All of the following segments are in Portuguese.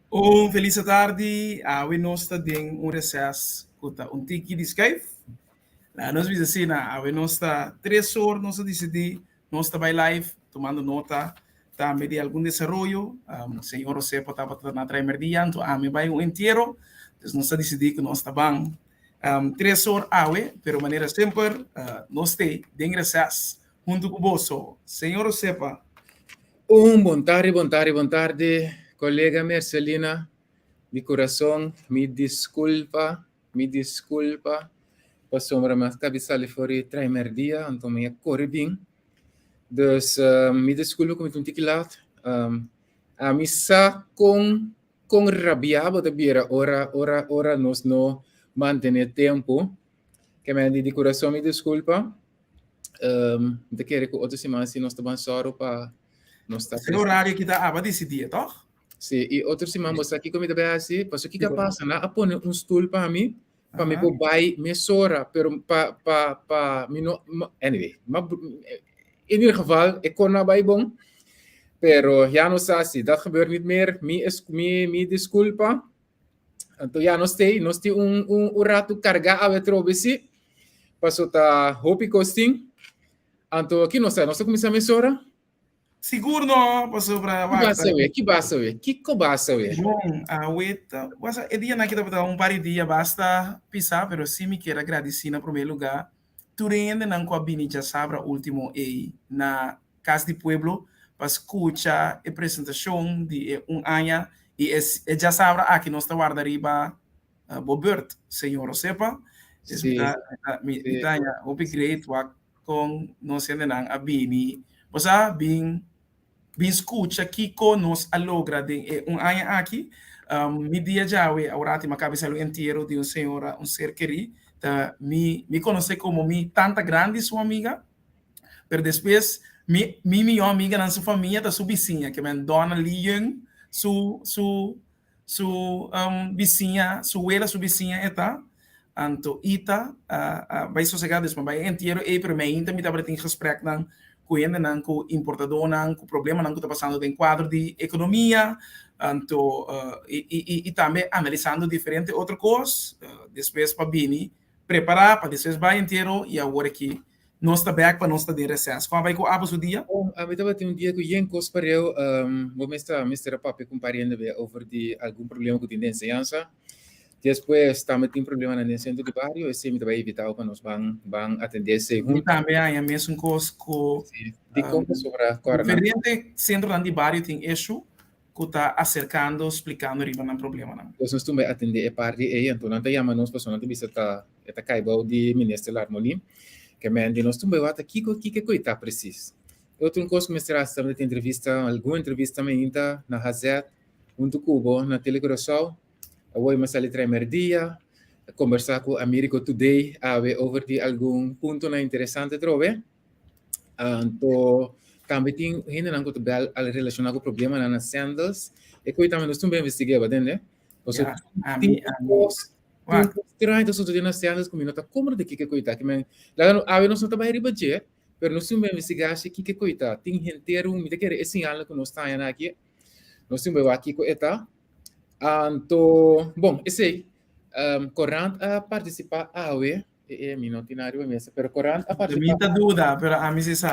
Felice tarde, we nostra ding un recess kuta un tiki di Skype. Nós vimos assim, we nostra 3 horas, nós decidi, nós está by live, tomando nota, também de algum desenvolvimento, senhor José estava na primeira então a mim vai um inteiro, então nós decidi que nós está bem, 3 horas pero maneira sempre, nós tem, ding recess, junto com o bolso, senhor José. Bom tarde, colega Marcelina. De coração, me desculpa. Passou uma cabeça ali fora primeiro dia, então me corre bem. Dus me desculpa como tu tique laat. A missa com rabia, bota bira, ora nos no mantener tempo. Que me de coração me desculpa. De querer que outra semana se nós estamos só para nós estar presente. Horário que dá, decidir, toch? Sim, e outra semana você aqui comida bem assim, passou que passa, na a pôr um stool para mim, para me bobai me sora, pero pa me no, anyway, in ieder geval ik kon nabij bom, pero ja no sasi, dat gebeurt niet meer, me desculpa, então ja no stay un rato carga a vetrobesi, passou ta hopi costing, então aqui não sei, nós começamos a me sora. Seguro não, passou para que basta ver. Bom, é dia na que tá um par de dia basta pisar, pero se me quer agradecer na primeiro lugar, tu ainda não combine já sabe último aí na Casa de Pueblo para escutar a apresentação de ano e já sabe aqui nós está guarda riba Bobert, senhor sepa, me tanya upgrade com nós ainda não a bini, você bem escuta que nos alogra de um ano aqui, me dia já agora tem uma cabeça inteiro de senhora, ser querido, me conhece como tanta grande sua amiga, pero depois minha amiga na sua família da sua vizinha, que é Dona Lian, sua vizinha, sua vizinha eta, então ita vai sossegar depois vai inteiro e para mim também tá para ter gesprek não cuidando não com importador não com problema não que está passando em quadro de economia então e também analisando diferente outras coisas depois para bini preparar para depois vai inteiro e agora aqui nós está back para nós está de recesso como vai com abas o dia a mim estava tem dia que eu encos para eu vou mostrar Mr. Papi comparando over de algum problema com a enseñanza. Depois também tem problema no centro de bairro, e sempre vai evitar para nós vão atender segundo. E também há mesmo coisa de como sobre a corona. Diferente centro de bairro tem isso que está acercando, explicando riba não problema não. Nós estamos atender a parte aí, então não tem a nós pessoas que bisa tá caibau de ministro da harmonia, que mende nós estamos bem aqui que coisa preciso. Outro coisa que me será também tem alguma entrevista ainda na Hazet, junto Cubo na Telecoração. Hoje mas ali primeiro dia conversar com Américo Today over de algum ponto na interessante trove. Então também tem ainda não que bel relacionado com o problema nas sandals e que também nós também investigamos, entende? Você tem estranho das outras nas sandals como nota como de que coita que men lá a nós não tá bem budget, pero nós também investigamos que coita tem inteiro me de que esse ano que nós está aqui nós também aqui com eta. Então, bom, esse corrente a participar mi não tem nada mesmo, pero corrente a participar. Muita dúvida, pero a mim se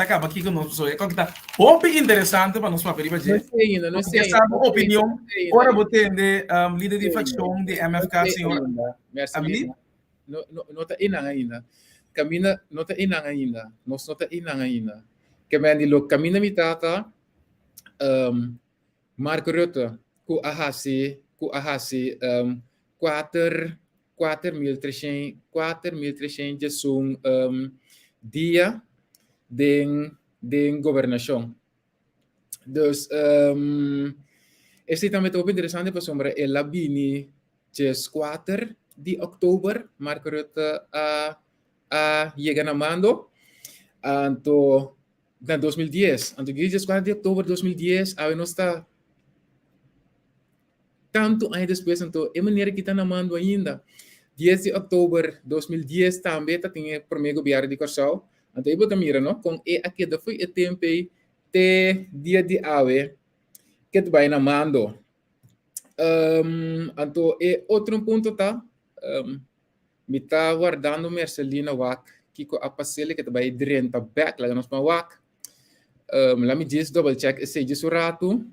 acaba aqui com nós pessoas, é que tá muito interessante para nós papel para gente. Não sei ainda. Essa opinião, agora vou ter líder de facção de MFK, senhor. Merci. Não tá inang ainda. Camina, não tá inang ainda. Nós não tá inang ainda. Que me andilo camina mitata, Marco Rutte. Ku ahasi 4.300 de sum dia de governação. Dus esse também é muito interessante para sombra é la bini just 4 de outubro Marco Rutte a chega na mando anto na 2010 anto just 4 de outubro de 2010 a nós está tanto aí depois, então, é maneira que está na mão ainda. 10 de outubro de 2010 também tinha o primeiro governo de Corsal. Então, eu vou mira, não? Com aqui da foi o tempo de dia de ave que vai na mando. Então, e outro ponto tá, me tá guardando Marcelina Wak, que a passele que tá vai direnta back, lá nós para Wak. Lá me diz double check esse diz o rato,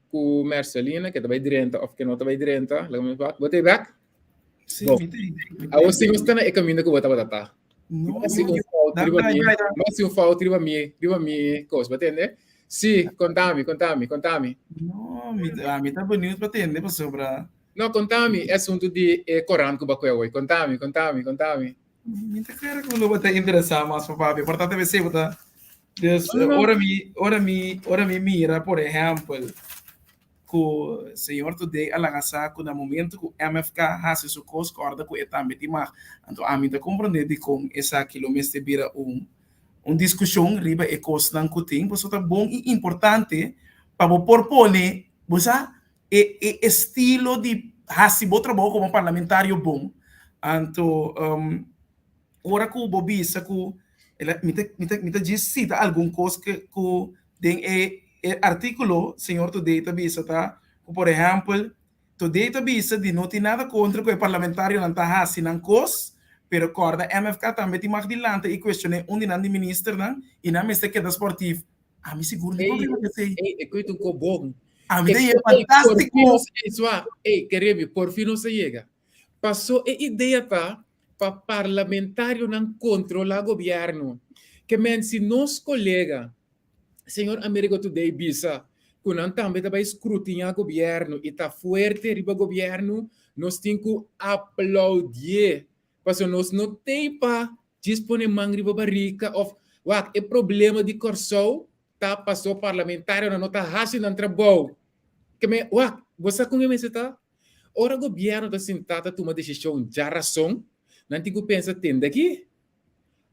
com Marcelina, que tá vai direnta, of que não tá vai direnta, lá me Wak, botei back. Sim, Bom, me tem. a você está na caminho que bota tá. Não, Mas se um falta, riba dai, mim, dai, dai. mas se um falta, riba mim, coisa, batende? Sim, contame. No, mi tá bonito para atender para sobrar. Não, contame, é assunto de Coran que o Bacué hoje. Contame. Mi tá cara que não vai te interessar mais para papi. Portanto, deve ser, tá? Des, Não. ora mi mira, por exemplo, que o senhor today alagasa que no momento que o MFK has su cos corda que é também de mar. Então, a mim tá compreender de com essa quilômetro vira discussão riba e cos não que tem, você tá bom e importante para o propor, você estilo de hasibo trabalho como parlamentário bom. Então, ora que o Bobby isso que me diz cita algum coisa que tem artículo senhor do database tá por exemplo do database de não tem nada contra que o parlamentário não está assinando coisa pero corda MFK também tem mais adiante e questione onde não de ministro não e não me está que é esportivo a mim seguro não problema que tem Escuta um bom. a mim é fantástico Querido, por fim não se chega. Passou a ideia tá para parlamentário não controlar o governo. Que men se nos colega, senhor América Today bisa, quando também vai escrutinar o governo e tá forte riba o governo, nós temos que aplaudir. Porque nós não tem para disponer mangriba barrica of what é problema de corso tá passou parlamentário não tá hasin trabalho. Que me what você com quem você tá? Ora o governo tá sentado toma decisão já razão, não tem que pensar tem daqui.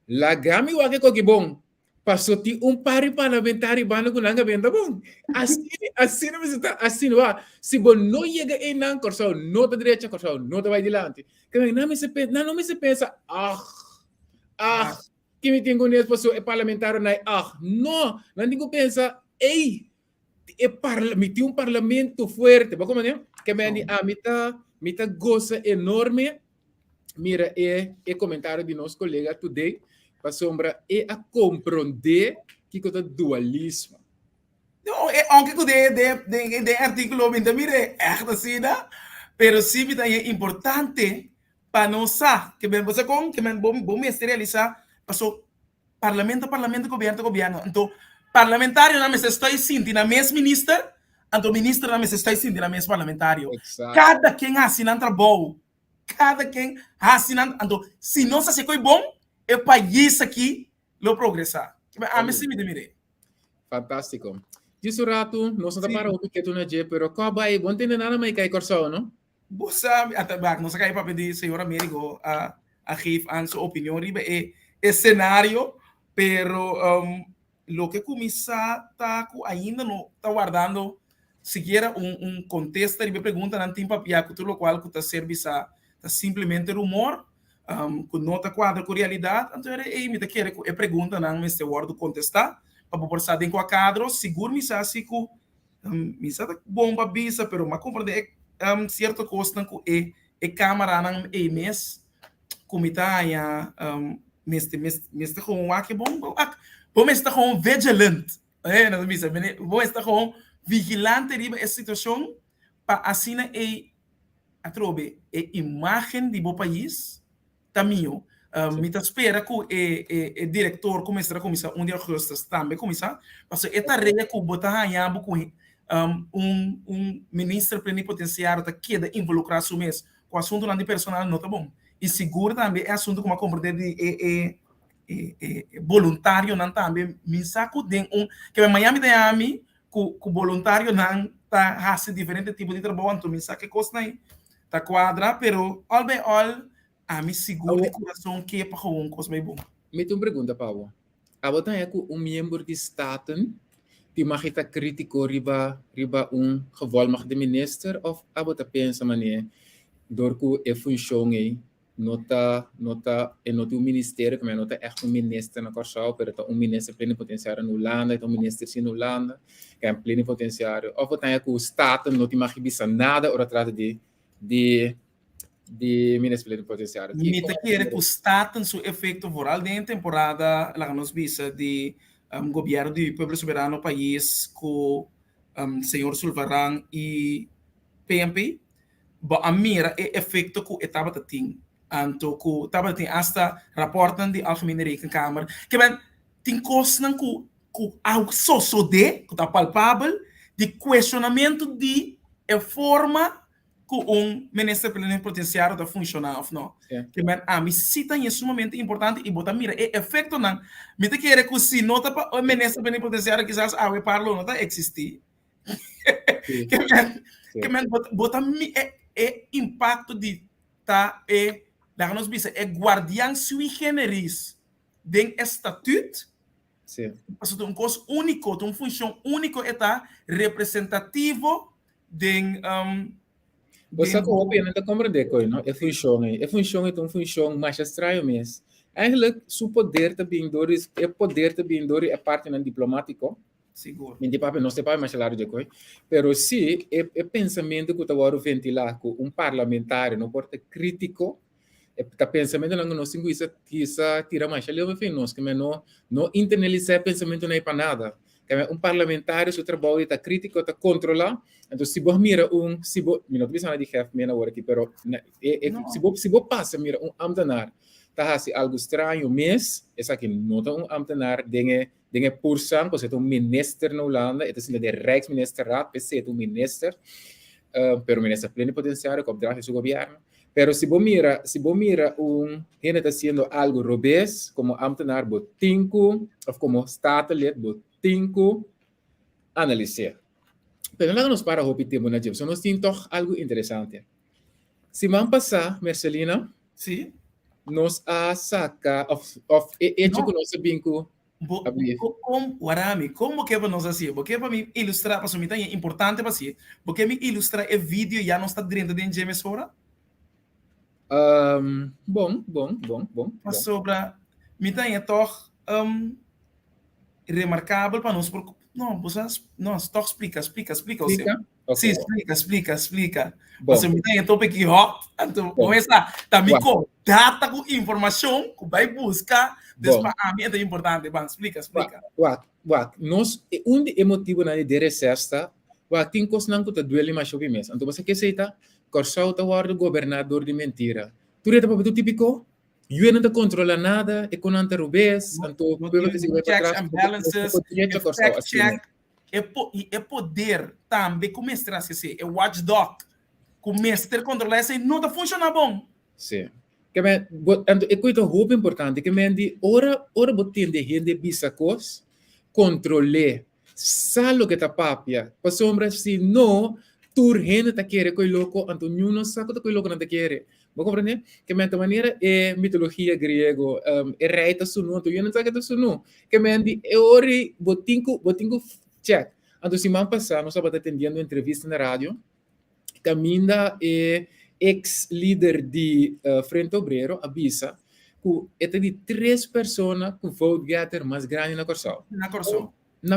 Lagami wa que bom. Passou ti pari parlamentário bano com nanga benda bom. Assim você tá assim wa. Se bom não chega em nan corso, não tá direita corso, não tá vai dilante. Que não me se pensa que me tem com isso passou é parlamentário não tem que pensar ei me tem parlamento forte, como né? Que me mita goza enorme. Mira comentário de nosso colega today para sombra a compreender que é dualismo. Não, aunque de artículo me mire echt assim, né? Pero sim é importante para nós que bem você com que bem bom realizar passou parlamento governo então parlamentário não me está sentindo na mesma ministra então ministro não me está sentindo na mesma parlamentário cada quem assina trabalho cada quem assina então se não se coi bom é país aqui lo progressar a mim sim me mire fantástico disso rato nós não para o que tu não je pero qual vai bom tem nada mais que corso não você até bak não sei para pedir senhor Américo a geef aan sua opinião riba é cenário pero lo que começa tá ainda não está guardando sequer contexto e me pergunta não tem papel tudo o qual que está serviço tá simplesmente rumor que não está quadra com a realidade então me tá querer é pergunta não este word contestar para população tem com a cadro seguro me sa se que me sa bom para bisa pero mas compreender certo coisa que é câmara não é mês como está Mr. gewoon wakker bom está gewoon vigilant não misa bom está gewoon vigilante riba essa situação para assim a trobe imagem de bom país também me tá espera que o diretor começar a começar dia de agosto também começar parce que esta regra que botar aí com ministro plenipotenciário tá queda involucrar su mês com o assunto não de personal não tá bom e seguro também é assunto como a compreender de voluntário não também me saco de que em Miami de Ami com voluntário não tá faz diferente tipo de trabalho então me saco que coisa aí tá quadra pero all by all a me seguro de coração que é para um coisa bem bom me tem uma pergunta Paulo a botar é que membro de staten die mag het kritico riba gevolmagde minister of a botar pensa manier door ku e functionei nota e nota um ministério que é nota echt um minister na Corsau, pero tá um minister plenipotenciário na Holanda, tá um minister sim na Holanda, que é um plenipotenciário. Of wat dan o staat não te mag bisa nada ora trata de minister plenipotenciário. Mita quiere que staten su efecto moral de temporada la nos visa de gobierno do pueblo soberano país com senhor Sulvarang e PMP ba a mira e efecto que etapa tem anto que etapa tem hasta raportan de algemene rekenkamer que ben tem kosten que algo só de que tá palpável de questionamento de a forma que ministro plenipotenciário está funcionando ou não. Que men a me cita é sumamente importante e botar mira e efeito não me te quer que se nota para o ministro plenipotenciário quizás we parlo não está existir que men botar mi é impacto de tá da nos bisa é guardião sui generis den estatuto parce que coisa único uma função único está representativo den Você compreende coisa, não? É função, é uma função mais estranha mesmo. Eigenlijk, o poder também é parte do diplomático. Seguro. Não sei para mais claro de coisa. Pero se é pensamento que está ventilar com parlamentar, não pode crítico, é pensamento não nós tira mais ali o fim nós que não internalizar pensamento não é para nada. Parlamentar seu trabalho está crítico, está controlar. Então se você mira se você não precisa de chefe menos agora aqui, pero se você passa mira ambtenaar, tá assim algo estranho, mas essa aqui não tá ambtenaar dinge por sang, você é minister na Holanda, é assim de Rijksministerraad, PC é minister, pero minister plenipotenciário, que obdrage seu governo. Pero se você mira gente está fazendo algo robês, como ambtenaar, botinco, ou como staatslid, botinco, analisar. Pero lá nos para o tempo na gente, nós temos toch algo interessante. Se vamos passar, Marcelina, sim, nós a saca que nós sabemos como Warami, como que nós assim, porque para mim ilustrar para mim é importante para si, porque me ilustrar é vídeo já não está dentro de James fora. Bom. Mas sobre me é toch remarcável para nós porque não, você não, toch explica. Okay. Sim, explica. Bom. Você me tem então aqui, ó, então começa também com data com informação que vai buscar, depois a mim é importante, bom, explica. Nós motivo na ideia esta, tem coisas não que tá doendo mais sobre mês. Então você quer aceitar, Corsau tá o governador de mentira. Tudo é para típico. Eu não controla nada, é com anterubês, então checks and balances, fact check, é poder também como mestre assim, é watchdog, como mestre controlar isso não está funcionando bom. Sim. Que é coisa muito importante que me ora botin de gente bisacos controlar salo que tá papia, para sombra se não tur gente tá querer coi louco, então não saco tá coi louco não tá querer. Vou compreender? Que de maneira é mitologia grego, é rei tá sunu, então eu não sei que tá sunu. Que é ori botinco check. Então se man passar, nós estamos atendendo entrevista na rádio, Caminda é ex-líder de Frente Obrero, avisa, que é de 3 pessoas que vote getter mais grande na Corsau. Na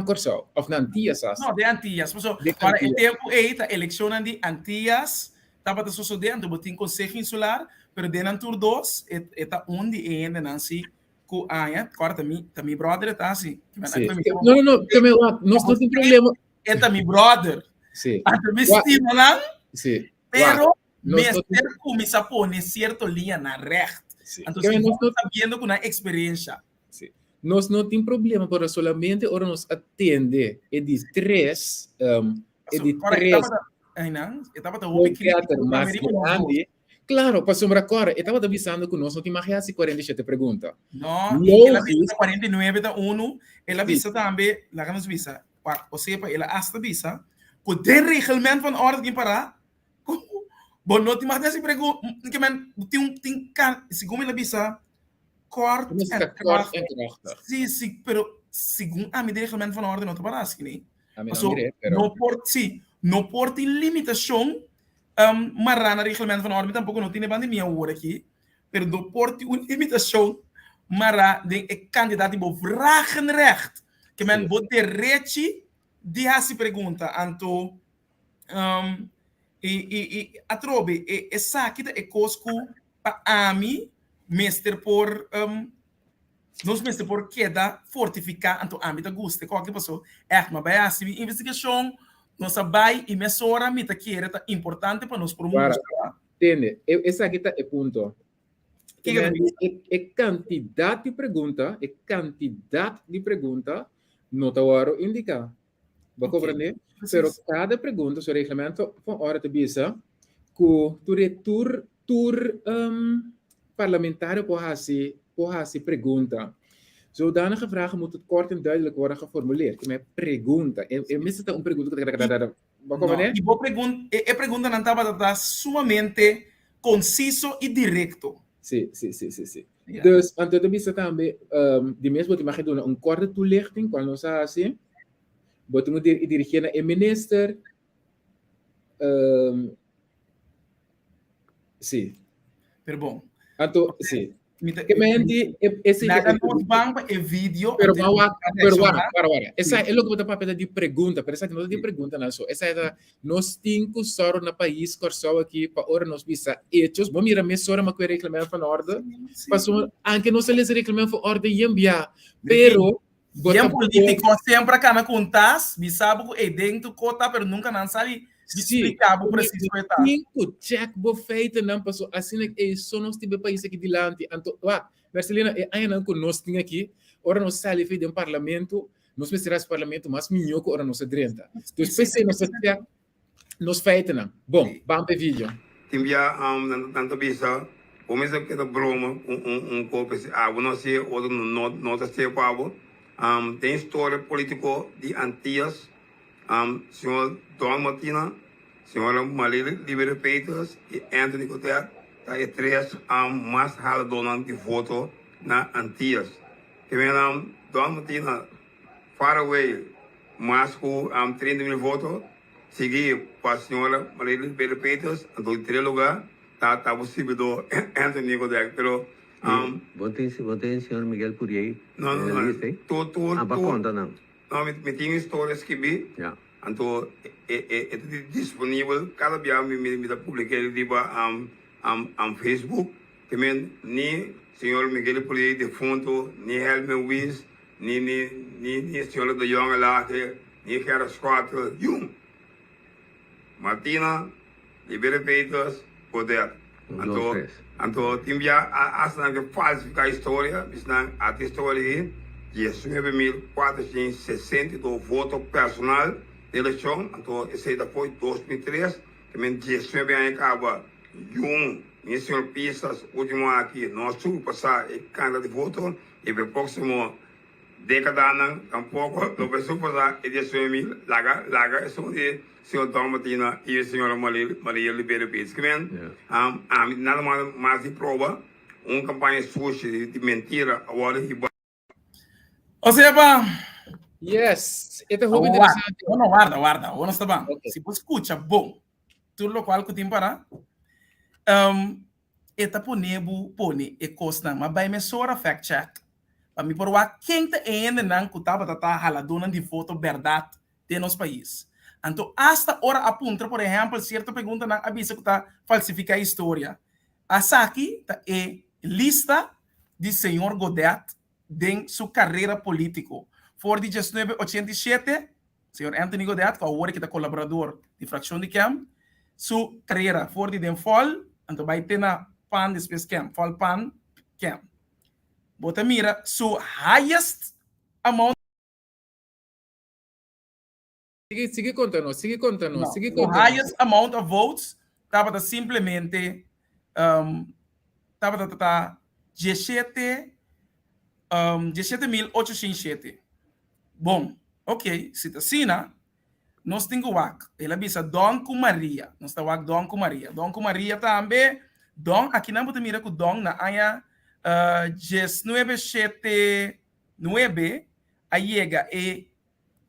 Corsau, ou na Antillas. Não, de Antillas. Para o tempo a eleição de Antillas, estava a suceder, então botin Conselho Insular, pero de Nantur 2, está onde ainda não se que agora também brother está assim. Não, nós não temos problema. É também brother. Sim. Então me estima lá. Sim. Pero mestre começa a pôr certa linha na reta. Então nós estamos vendo com a experiência. Sim. Nós não temos problema, para solamente ora nos atende é de 3 Estava mais grande. Claro, para sombra agora, eu estava avisando que nós não tínhamos mais 47 perguntas. Não, ela avisa 49 da ONU, ela avisa também, lá que nos avisa, ou seja, ela hasta avisa, que o regulamento van ordem para, bom, não tem mais dessa pergunta, que men, tem segundo ela avisa, corte en kracht. Sim, pero segundo a medida regulamento van ordem não está para assim, né? Não pode limitação, mas na regulamento van ordem tampouco não tem pandemia agora aqui, pero do porte uma imitação mara de candidato bo vragenrecht que men bo direito de se pergunta anto a trobe e sakita e cosco pa ami mester por nos mester por queda fortificar anto ambita guste qualquer pessoa mas vai assim investigação nossa vai e mesora mita que era importante para nos promover. Entende? Esse aqui é o ponto. É quantidade de pergunta não está hora indicar. Vai compreender? Pero cada pergunta sobre regulamento van hora te bisa que tur parlamentario pode pergunta. Zodanige vragen moeten kort en duidelijk worden geformuleerd. Met pergunta. Mis het een pergunta que e boa pergunta não estava sumamente conciso e direto. Sim. Yeah. Dus, antes de bisa também, de mesmo te mag doen een korte toelichting, quando nós assim, botamos dirigir na minister, sim. Pero bom. Então, sim. Que mente esse nos banco e vídeo pero essa é logo botar papel de pergunta pero essa não de pergunta não só essa é nós cinco só na país corso aqui para hora nós visa hechos vamos ir a mesa hora mas que reclamar para ordem passou anche não se les reclamar para ordem e enviar pero o político sempre acaba contas sabe que é dentro cota pero nunca não sabe explicar o preciso etar. Cinco check bo feito não passou assim é só nós tive país aqui dilante então Marcelina é ainda não nós tinha aqui ora nós sali feito em parlamento nós precisamos parlamento mas melhor que ora nós adrenta então pensei nós até nós feito não bom vamos para vídeo timbia tanto bisa começa que da broma copo não sei ou não sei qual tem história político de Antillas senhor Don Martina, senhora Marília Libera Peters e Anthony Godet, tá três mais galardonados de voto na Antillas. Que vem Don Martina, far away, mais com 30.000 votos, seguir para a senhora Marília Libera Peters, em terceiro lugar, tá possível do Anthony Godet, pero votei senhor Miguel Purier. Não, conta não. Não, me tinha histórias que vi. Então, é disponível, cada dia me publiquei Facebook, também nem senhor Miguel Purier de fundo, nem Helme Wies, nem senhor de Jonge Lage, nem Gerard Scott, Jung. Martina, Libera Peters, Godet. Então, tem que falsificar a história, a história de 19.462 votos personal de eleição, então esse foi 2003, também 19 anos acaba, e senhor Pistas, último aqui, nós vamos passar a candidato de voto, e para o próximo década, tampouco, não precisamos passar a 19.000, larga, isso de senhor Dom Martina e a senhora Maria Libera Pires, que vem, nada mais de prova, uma campanha suja de mentira, agora e ou seja, yes, este é muito interessante. Não, guarda, não está bem. Okay. Se você escuta, bom, tudo o qual que tem para, eta pone e costa, mas vai me sora fact check. Para me por quem tá ainda não que tá haladona de foto verdade de nosso país. Então, hasta hora apunta, por exemplo, certa pergunta não avisa que tá falsificar a história. Essa aqui tá lista de senhor Godet de sua carreira política. For de 1987, senhor Anthony Godet, que é o que é colaborador de fração de Camp, sua carreira for de Denfol, então vai ter na PAN de Space Camp, Fall PAN Camp. Bota mira, sua highest amount. Sigue contando. O highest amount of votes estava simplesmente estava 17.807. Bom, ok, se está assim, nós temos o ele avisa Dom com Maria, nós está o Dom com Maria também, Dom, aqui não pode mirar que o Dom na área 1979, aí chega e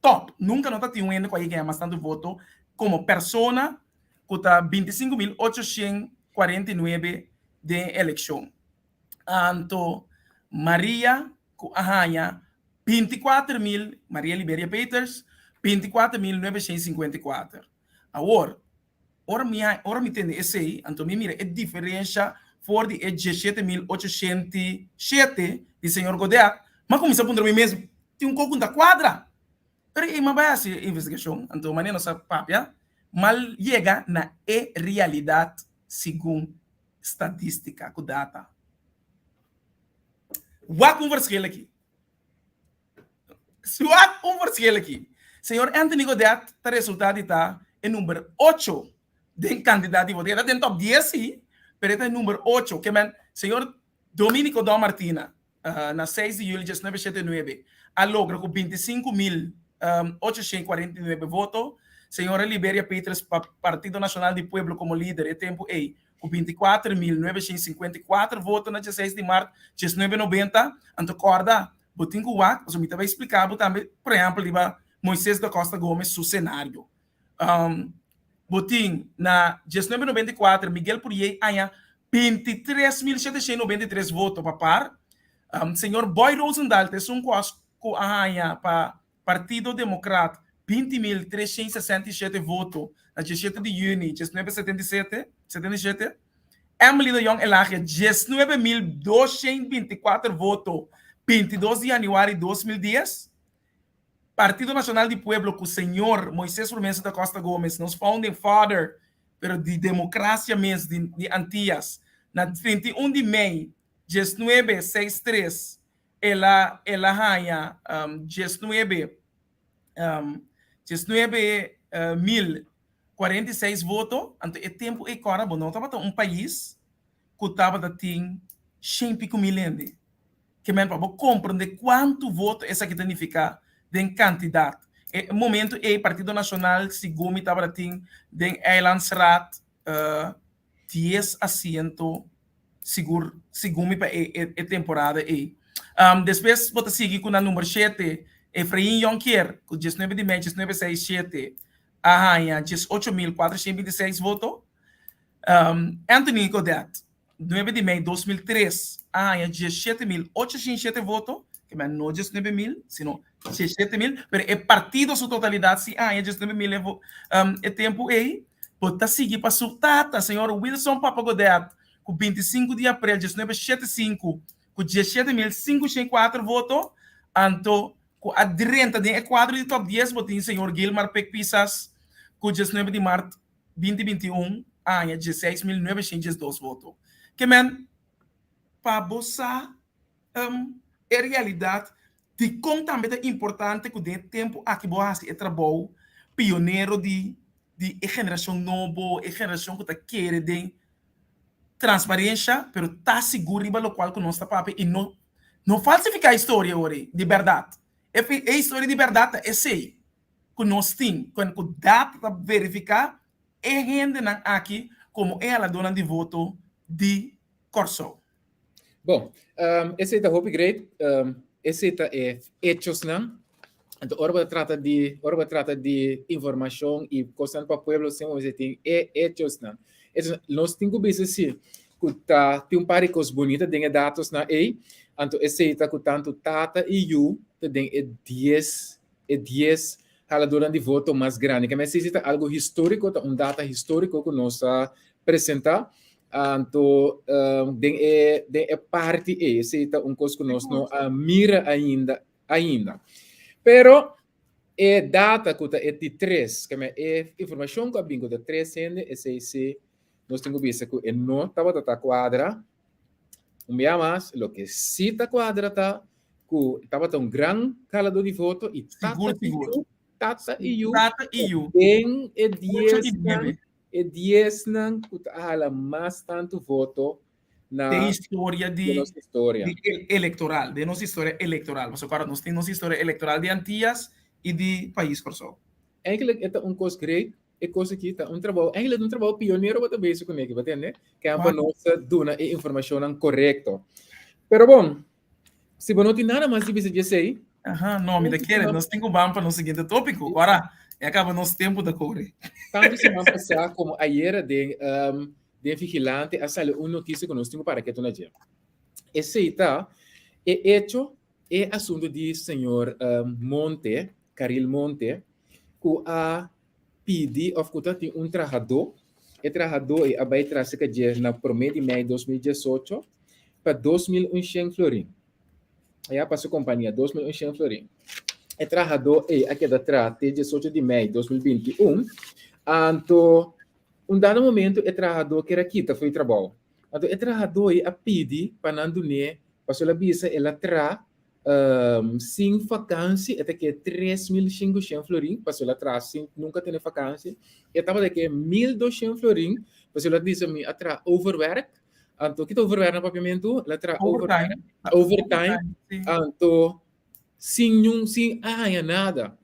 top, nunca não está tendo com aí ganhar bastante voto, como persona, que está 25.849 de eleição. Anto Maria Ahaya, 24.000, Maria Liberia Peters, 24.954. Agora, ora me entende esse aí, então me mira, é diferença for de 17.807 de senhor Godet, mas como se apontar mim mesmo, tem pouco da quadra. Pero é uma base investigação, então maneira nossa papia, mal chega na realidade segundo estatística com data. Wat um verschil aqui. Wat um verschil aqui. Senhor Anthony Godet, o resultado está em número 8 de candidato de voto. Está em top 10, sim, mas está em número 8. Que man, senhor Dominico Dom Martina, na 6 de julho de 1979, a logra com 25.849 votos. Senhora Liberia Peters, Partido Nacional do Pueblo como líder, é tempo aí, com 24.954 votos na 16 de março de 1990. Então, acorda, botin com o WAC, eu me estava explicando também, por exemplo, Moisés da Costa Gomes, seu cenário. Botin, na 1994, Miguel Purier, ganha 23.793 votos para par. Senhor Boy Rosendahl, tem um costo para Partido Democrata, 20.367 votos na 17 de junho de 1977. Emily de Jong elege 19.224 votos, 22 de janeiro de 2010. Partido Nacional do Pueblo, com o senhor Moisés Frumencio da Costa Gomes, nos founding father, pero de democracia mesmo, de Antillas, na 31 de maio de 1963, ela ganha 19.046 votos. Então, é tempo e agora, não estava um país que estava tendo 100 mil ende. Que men para compreender quanto voto essa que significa de candidato. É momento o Partido Nacional segundo estava tendo de Eilandsraad 10 assentos segundo para a temporada aí. Depois vou seguir com a número 7. Efraim Jonquier, com 19 de maio de 1967, arranha 18.426 votos. Anthony Godet, 9 de maio de 2003, arranha 17.807 votos, que não é 19.000, sino 17.000, mas é partido sua totalidade, se arranha 19.000 é tempo aí. Pode seguir para sua tata, senhor Wilson Papa Godet, com 25 de abril de 1975, com 17.504 votos. Então, com a renta de quadro de top 10, botin senhor Gilmar Peck Pisas, com 19 de março de 2021, a 16.912 votos. Que, man, para você, é realidade de como também é importante que o tempo aqui você é trabalho pioneiro de geração nova, geração que está querendo de transparência, mas está seguro e o qual que nós está papel e não falsificar a história de verdade. A história de verdade é sei que nós temos, quando o data para verificar, é gente aqui como ela dona de voto de Corso. Bom, esse é o great, esse é hechos, não? Então, agora trata de informação e coisa para o povo, sempre tem hechos, não? Nós temos que dizer que tem par de coisas bonitas, tem dados na aí, então esse é que tanto tata e eu tem 10 haladora de voto mais grande, que necessita algo histórico, data histórico que nós apresenta, então tem parte esse é coisa que nós não mira ainda. Pero data que é de 3, que é informação que bingo de 3 esse nós temos que ver que não estava a quadra, mais, o que sí está quadra está que estava um grande calador de voto e tata e eu bem é 10 não que hala mais tanto voto na história de nossa história eleitoral, mas agora nós temos história eleitoral de Antillas e de país Corso. Eigenlijk é coisa great, é coisa que está trabalho, eigenlijk um trabalho pioneiro para bem com ele, entende? Que é para nós dar a informação correta. Pero bom, se não tem nada mais que você dizer, não me daquele, nós temos vamos para o seguinte tópico, agora acaba nosso tempo da corre. Tanto semana passada como ayer de vigilante, a sair uma notícia que nós temos para que tu não diga. Esse está é hecho é assunto de senhor Monte, Caril Monte, que a pedi of que tem trabalhador, e trabalhador é abai trazer que na promedio de maio 2018 para 2.100 florin. Aí passou companhia 2.100 florin. E trabalhador é aqui da trate 18 de maio 2021, anto dado momento é trabalhador que era quita foi trabalho. Anto é trabalhador é a pedi para não doer, passou a bisa ela tra sem vacância, até que 3.500 florin, passou ela tra nunca tem vacância. E estava daqui 1.200 florin, passou ela disse a mim atra overwork. Anto kita overwork na papiamento, ela tra overtime. Anto sem nada.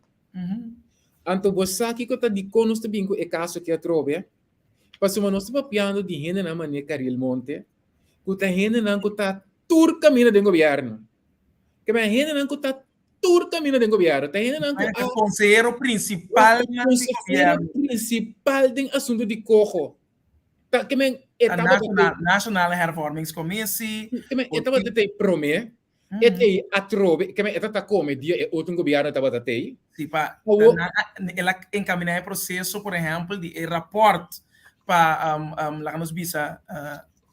Anto você aqui que está de conos também com o caso que a trobe, passou uma nossa papiando de gente na maneira Caril Monte, que está gente não que está tur caminho do governo. Que a gente não que está tur caminho do governo. Tá gente não que é o conselheiro principal do governo. Principal do assunto de cojo. Tá que men National Hervormings Committee. Que men estava de prome. E a trobe, que men está come dia e outro governo estava de. Sim, ela encaminhar o processo, por exemplo, de rapport para lá nos bisa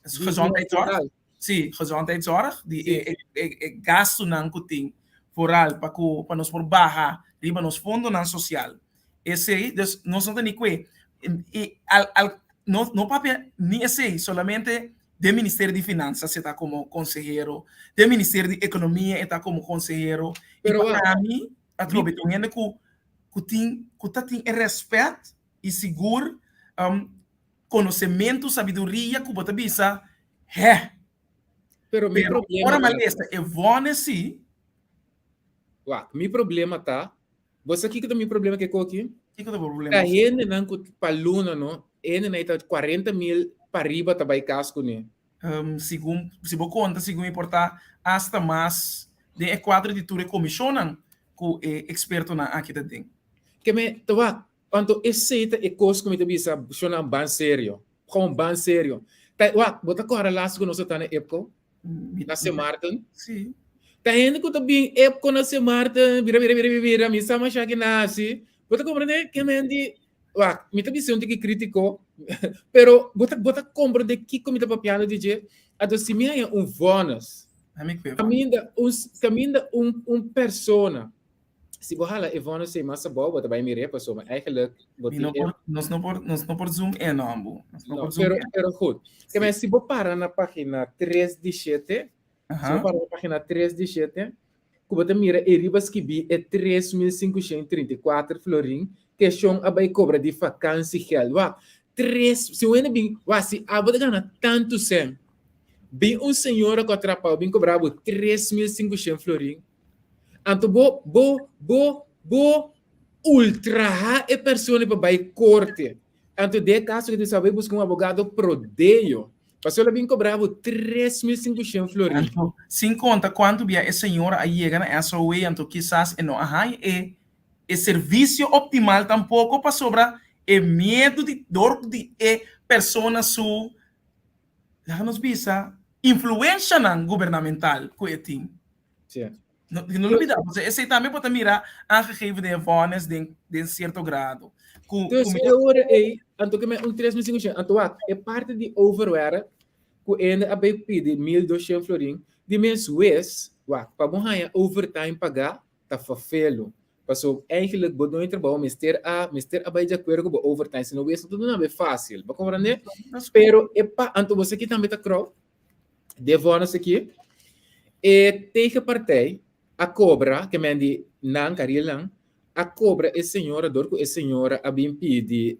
gezondheidszorg. Sim, gezondheidszorg, die gasto não tem foral para nos por barra, riba nos fundo não social. Esse, nós não tem que no papel nem esse, solamente do Ministério de Finanças está como conselheiro, do Ministério de Economia está como conselheiro. E para mim, a trobe tem que ter respeito e seguro, conhecimento, sabedoria que você bisa, Pero meu problema ora malesta é vone sim. Meu problema tá. Você aqui que tem meu problema que aqui? Que é o problema? A gente não que paluna não, ele não está 40.000 para riba tá vai casco né. Segundo se você conta, segundo importar hasta mais de quadro de tudo comissionam com experto na aqui da ding. Que me tá quando esse é coisa como te bisa, chama ban sério. Com ban sério. Tá, bota corra lá com nós tá na EPCO. Na Martin. Sim. Tá gente que também EPCO na Martin, vira, me sama já que nasce. Bota compreender que me di, me tá dizendo que criticou, pero bota compreender que como tá papiando DJ, a do se me é bônus. Caminda persona. Se você é bônus sei massa boa, bota vai me repa só, mas eigenlijk nós não por zoom não. Pero goed. Que mas se você parar na página 3 de 7, se você parar na página 3 de 7, que você mira eribas que bi é 3.534 florin, que são a vai cobra de vacância gel. Se o bem, se a você ganha tanto sem, bem senhora que atrapalha, bem cobrava 3.500 florin. Anto bo ultra e persone para vai corte. Anto de caso que tu sabe buscar advogado prodeio. Passou lá bem cobrava 3.500 florin. Anto, sem conta quanto bia a senhora aí chega na SOE, anto quizás não é serviço optimal tampouco para sobrar medo de dor de persona su lá nos bisa influência governamental que tem. Sim. Não olvidamos, esse também pode mirar aangegeven de vonnis de certo grado. Dus agora anto que me 3.500, anto é parte de overwear que ainda abai pede 1.200 florin de mês wes, para bom overtime pagar tá fafelo. Passou eigenlijk bodon trabalho mister abai de acordo com overtime, se não wes tudo não é fácil, para compreender? Pero anto você aqui também tá crow de vonnis aqui e tegen partij a cobra que me di nan karilang a cobra é senhora dor que é senhora a bim pedi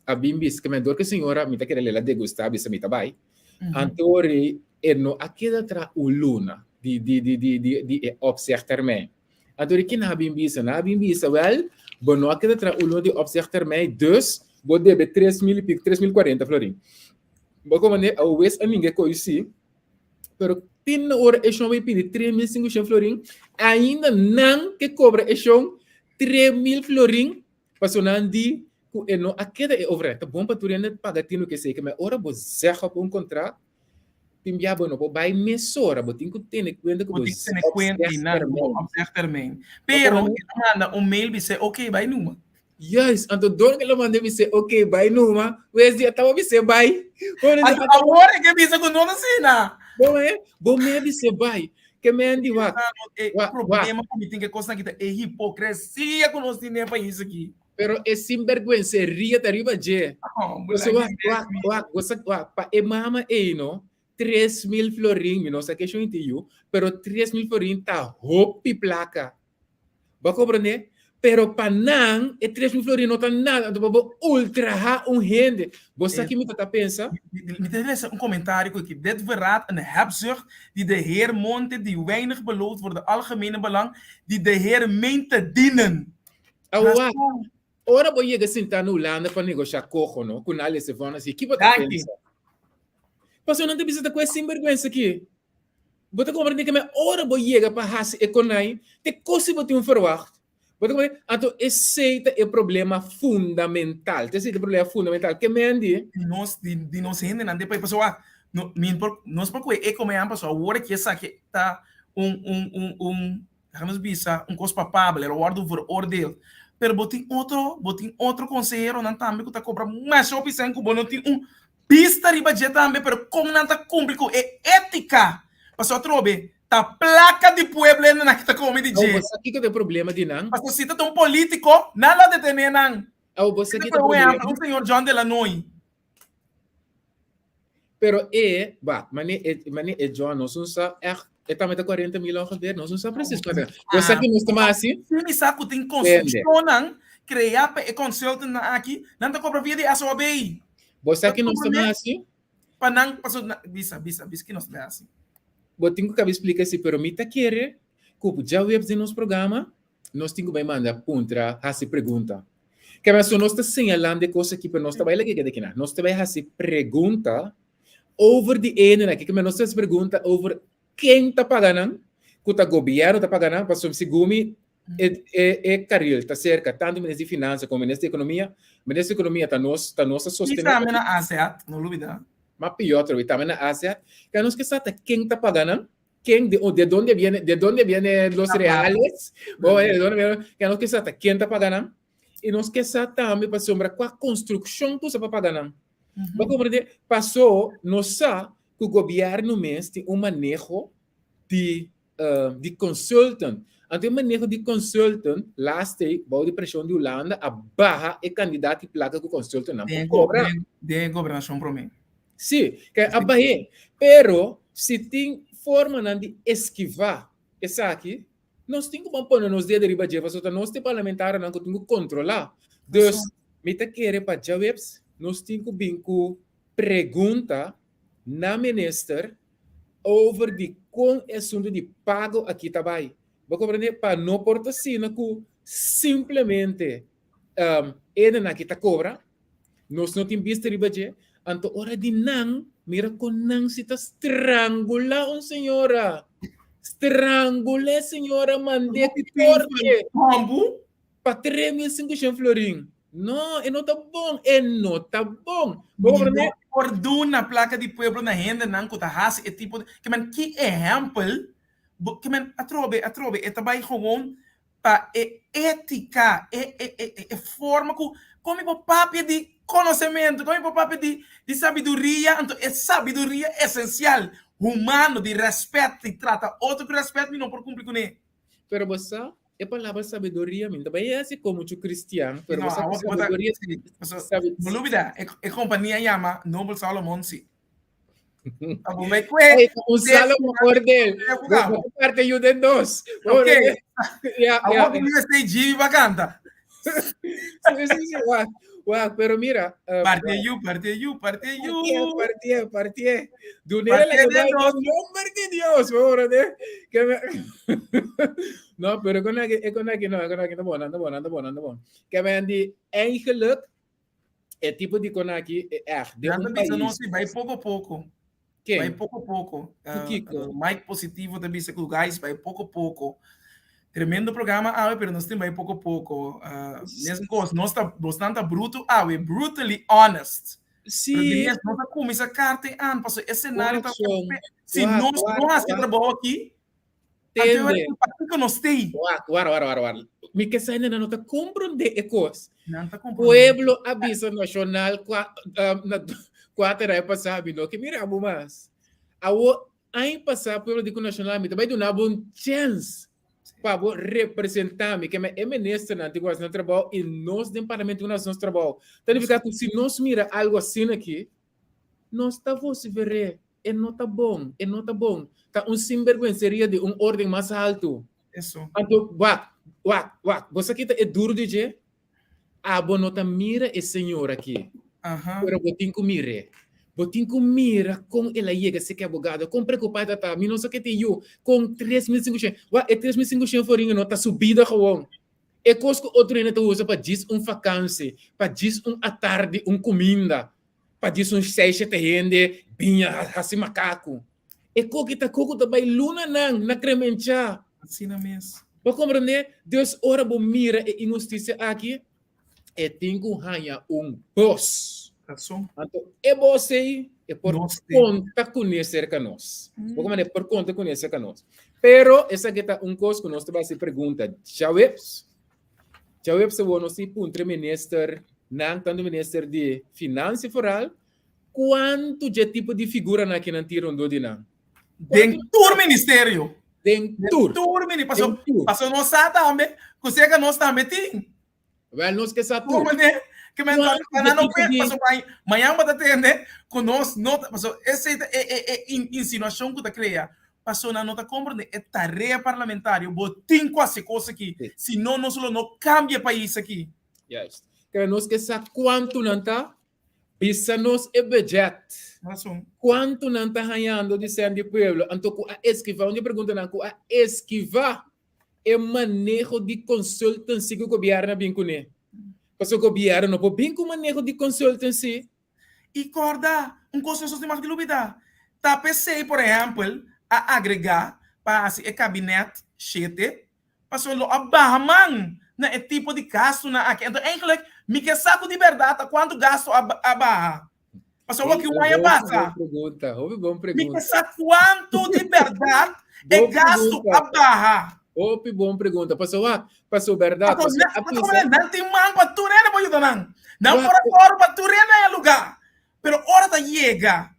a bim bis que me dor que senhora me tá querendo ela degustar bisa me tá vai antori no aquela tra uluna de observar me antori que na bim bisa well bono aquela tra uluna de observar me dus vou debe 3.040 florin vou comandar a wes a ninguém conheci pero tin hora é chão vai pedir 3.500 florin ainda não que cobra é chão 3.000 florin passou não di que não aquela é over tá bom para tu ainda pagar tino que sei que mas hora você já com contrato pimbiabo no po vai mesora, botin ku tene kwenta ku Botin se ne kwenta op zeg termijn. Pero, manda mail dice, ok, vai numa. Yes, anto don que lo mande me say, okay, vai numa, where's the atawa me say bye. Agora que bisa com nona sina. Bom me me say bye. Que me andi wa. O problema que tem que coisa aqui é hipocrisia com nós tem para isso aqui. Pero é sinvergüenza, ria tariba je. Você wa pa e mama e no 3.000 florin, mi no sa que eu you, pero 3.000 florin tá hopi placa. Ba compreender? Pero panang e 3.000 florin não tá nada, do babo ultra rende. Você aqui me tá pensa? Me tem commentaar que dit verraadt een hebzucht die de Heer monte, die weinig belooft voor de algemene belang, die de Heer meent te dienen. Ora vou chegar sentar no Holanda para negociar coco, não? Com ali se vão assim, que você pensa? Mas eu não te precisa com esse sinvergüenza aqui. Você compreende que ora vou chegar para raça econai, te coisa você tem verwacht. Você compreende? Então, esse é o problema fundamental. Esse é o problema fundamental. Que me andi? De nós ainda não depois pessoal, nós porque é como é a pessoa, agora que essa aqui tá vamos bisa coisa papável, era o ordem veroordeel. Pero botin outro conselheiro não também que tá cobrando mais opção que não tem pista de budget também, pero como não tá cumprindo é ética. Pessoal trobe, tá placa de pueblo na que tá como de jeito. Você aqui que tem problema de não. Mas se tá um político, nada de ter não. Você aqui tem problema. O senhor John Delanoy. Pero mas John não só também 40 milhões de nós não sabemos isso. Você aqui não está assim? Sim, saco tem construção, criar consultant aqui, não tá cobra via de ASOB. Você aqui não está assim? Para não passou bisa que não está assim. Vou ter que explicar se pero mita querer, que já webs no nosso programa, nós temos que mandar puntra a se pergunta. Que mas nós está señalando coisa que para nós trabalha que daqui na. Nós trabalha a se pergunta over the ene aqui que nós se pergunta over quem está pagando, que o governo está pagando, para se gumi é caril, está cerca tanto ministro de finanças como ministro de economia está nossa sustentando. Isso também na ASEAT, não dúvida. Mas pior, também na ASEAT, que nós que sabe quem está pagando, quem de onde viene los reales, que nós que sabe quem está pagando, e nós que sabe também para sombra qual construção que você está pagando. Para compreender, passou, nós sabe que o governo mesmo tem manejo de consultant. Então, o manejo de consultant, last day, o de pressão de Holanda, a barra é candidato e placa que o consultant não cobra. De governação para mim. Sim, que a barra. Pero, se tem forma de esquivar isso aqui, nós temos que pôr nos dias de riba de fazer, nós temos parlamentar não temos que controlar. Então, me te querer para jawabs, nós temos que vir com pergunta na minister over de com assunto de pago aqui também. Vou compreender para não portar sina que simplesmente ele na que tá cobra, nós não temos visto de budget, então hora de não, mira com não se tá estrangula senhora, estrangula senhora, mandei porque para 3.500 florin. Não, não tá bom, não tá bom. Orduna placa de pueblo na renda não que tá raça é tipo que man que exemplo que man atrobe é também gewoon para ética é forma como o papel de conhecimento como o papel de sabedoria então é sabedoria essencial humano de respeito e trata outro com respeito e não por cumprir com ele. Pero você é palavra sabedoria, mas também é assim como o cristiano. Pero você sabedoria, não dúvida, é companhia chama Noble Solomon sim. O Salomon ordem, parte ajuda nós. Ok. Agora que eu sei de bacana. Wow, pero mira. Parte. Dunera la nombre de Dios, por né? No, pero con aqui não bom. Que vem de eigenlijk é tipo de con aqui é não se vai pouco a pouco. Quem? Vai pouco a pouco. Mike positivo também se com guys vai pouco a pouco. Tremendo programa, pero nós temos aí pouco a pouco. Mesmo coisa, nós tá bastante bruto, brutally honest. sim, Nós começa a carta an, passo esse cenário tá Watson, se nós não que trabalho aqui, então entende? é que nós tem. War. Me que sai na nota compreender e coisa. Não tá compreendendo. Pueblo avisa nacional na quatro é passar no que mira abo mas. Awo aí passar pueblo de nacional me também dá bom chance para representar me que é ministro na antigo na trabalho e nós do parlamento nós trabalho. Então fica se nós mira algo assim aqui, nós tá você ver é nota bom, Tá sinvergüenceria de ordem mais alto. Isso. Então, você aqui é duro de dizer? Nota mira esse senhor aqui. Pero botinho mira com ela chega se que abogado, com preocupada tá, me não sei que tem eu com 3.500. É 3.500 forinho não tá subida gewoon. É coisa que outro ainda usa para diz vacância, para diz à tarde comida, para diz 6-7 rende, binha assim macaco. É coisa que tá vai luna na cremencha. Assim na mesmo. Para compreender, Deus ora bo mira e injustiça aqui. E tem que ganhar boss. Então, é você é por conta conhecer que nós. Como é por conta conhecer que nós. Pero essa aqui tá coisa que nós vai se pergunta. Já se você se puntre minister, não tanto minister de finanças federal, quanto de tipo de figura na que não tiram do dinan? Dentro do ministério. Dentro do ministério. Passou nós também. Você que nós também tem. Well, nós que sa Como né? Que me não passou amanhã vai atender com nós nota passou essa é insinuação que tá cria passou na nota compreende é tarefa parlamentar botim quase coisa aqui senão nós não cambia país aqui. Yes. Que nós que sa quanto não tá pisa nós é budget. Quanto não tá ganhando de ser de pueblo então a esquivar onde pergunta não a esquivar é manejo de consultancy que o governo vem com ele. Porque o governo não pode vir com manejo de consultancy. E corda, coisa de mais de dúvida. Tá pensei, por exemplo, a agregar para o gabinete chete, para o abarman na tipo de gasto na aqui. Então, eigenlijk, me que saco de verdade quanto gasto abarra. Para o que vai passar. Bom pergunta. Me que saco quanto de verdade é gasto abarra. Bom pergunta. Passou verdade. Não tem mango para tu nem para ajudar não. Não por para tu nem lugar. Pero hora da chega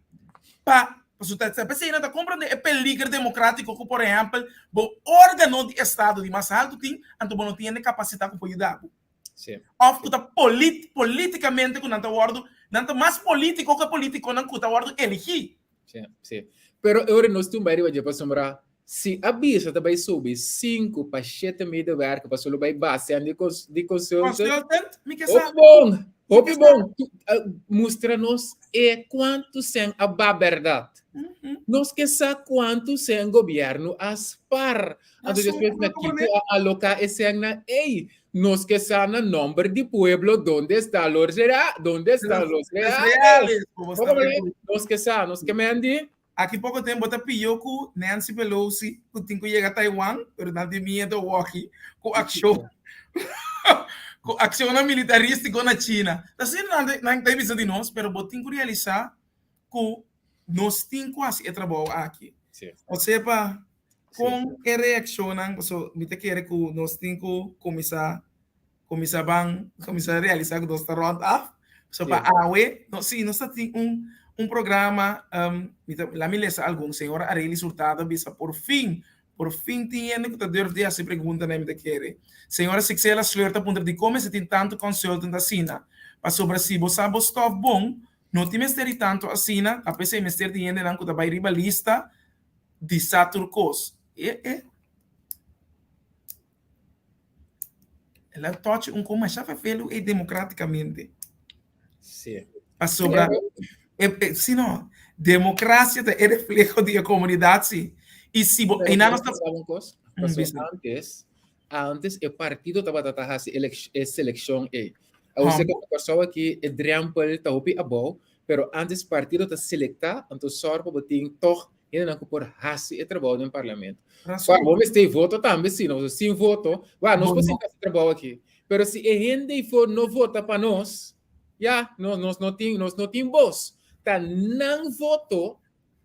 para você tá pensando tá compreender é peligro democrático que por exemplo, o órgão de estado de mais alto tem, então não tem capacidade para ajudar. Sim. Of que tá politicamente com tanto ordo, tanto mais político que político não que tá ordo elegir. Sim. Pero eu não estou bem de passar. Se a bisa também soube 5 para 7 medewerkers para solo vai base de consultant, bom. Mostra-nos quanto são a verdade. Nós que sabemos quanto são governo aspar. Então, depois na que alocar esse na nós que sabemos o número de pueblo onde está os reais. Nós que sabemos, nós que mandi. Aqui pouco tempo está pediu que Nancy Pelosi que tem que chegar a Taiwan, pero não tem medo aqui com ação militarista na China. Assim não tem visão de nós, pero tem que realizar que nós temos quase esse trabalho aqui. Ou seja, com que reacionam, me te quer que nós temos que começar a realizar que nós está ronda. So para nós temos programa, la milesa algún señor Arely Hurtado visa por fin tiene que te de hacer pregunta na me quere. Senhora Sixela Slurta punta de como se tem tanto consultant assina. Para sobre si você sabe stuff bom, não tem mesteri tanto assina, a pesar mester de yende não que vai rivalista de Saturcos. Ela toca como já foi feito e democraticamente. Sim. Para sobre se não, democracia é reflexo da comunidade, sim. E se e não está antes o partido estava tratando essa eleição ou seja, a pessoa que é drempel tá opi abo, pero antes o partido está selectar, então só para botar toch ainda não por hasi e trabalho no parlamento. Vamos ter voto também, sim, não sem voto, nós podemos fazer trabalho aqui. Pero se a gente for não vota para nós Ja, nós não tem voz. Tá não voto,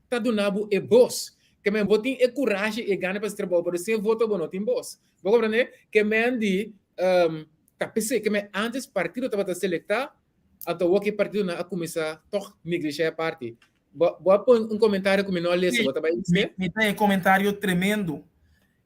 tá donando e voz. Que men voting e coragem e gana para se trabalhar, para sem voto não tem voz. Vou compreender que men di tá pensei que men antes partido tava selectar, até o que partido na começar toch negligenciar a parte. Vou pôr comentário que me não lê, Sim, vou também dizer. me tem um comentário tremendo.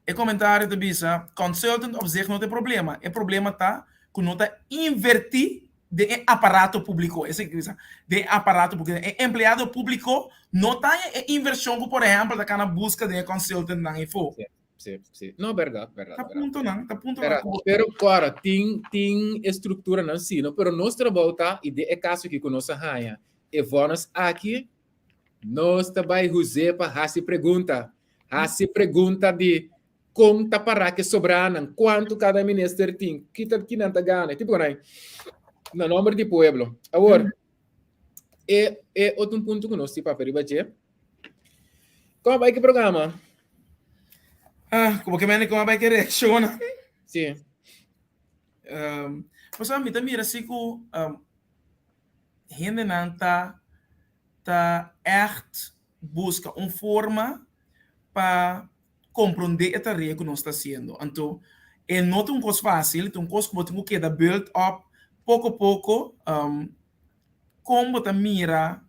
É comentário de bisa, consultant op zich não tem problema. O problema tá que não tá invertir de aparato público. Esse que bisa, de aparato público. Empleado público não tá em inversão, por exemplo, da cana busca de consultant na info. Sim. Não, verdade. Tá ponto não, tá ponto Pero, não. pero agora, tem estrutura não sim, pero nós trabalhamos e de caso que conosco raia. E vamos aqui, nós também usamos para se pergunta de conta para que sobraram, quanto cada ministro tem, que não tá ganhando, tipo aí, no nome de pueblo. Agora, é outro ponto que nós temos para peribater. Como vai que programa? Como que me como vai que reacciona? Sim. Mas a mim também assim que gente não tá echt busca uma forma para compreender a tarefa que nós está fazendo. Então, não é uma coisa fácil, é uma coisa que você tem que build up pouco a pouco, como você mira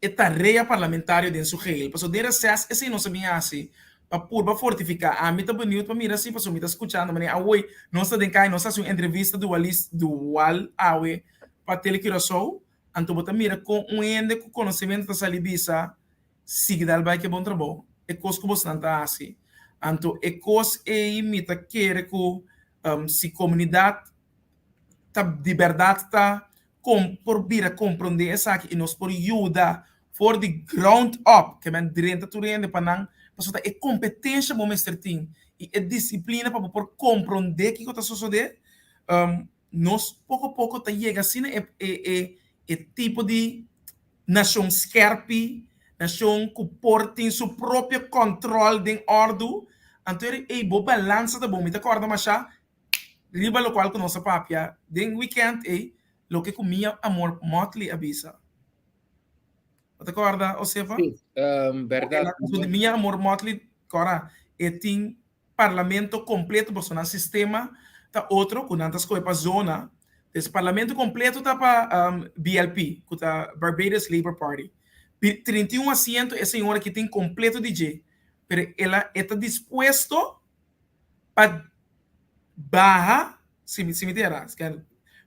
a tarefa parlamentar dentro do reino. Porque dentro dessa, esse não sabia assim, para fortificar. A mim está bonito para mirar assim, porque me está escutando, mas hoje nós estamos cá, nós fazemos uma entrevista do Wal Awe para Telequiração, então você mira com ende com conhecimento da salibisa, siga vai que bom trabalho. É coisa que você não está assim. Então, é coisa que me está querendo que se comunidade tá de verdade tá por vir a compreender essa aqui e nos por ajuda for the ground up que men direita tu rende para não passar é competência bom mestre tem e é disciplina para por compreender que está sucedendo nós pouco a pouco tá chega assim é tipo de nação scarpe nação que porta seu próprio controle de ordem então é boa balança da bom me tá acorda mas já riba lo qual que nossa papia den weekend lo que comia amor motli avisa te acorda Osefa? Sim, verdade. So de minha amor motli cora e tem parlamento completo para o sistema tá outro com tantas coisas para zona esse parlamento completo tá para BLP que tá Barbados Labour Party 31 assentos essa senhora que tem completo DJ pero ela está disposto para barra cemitério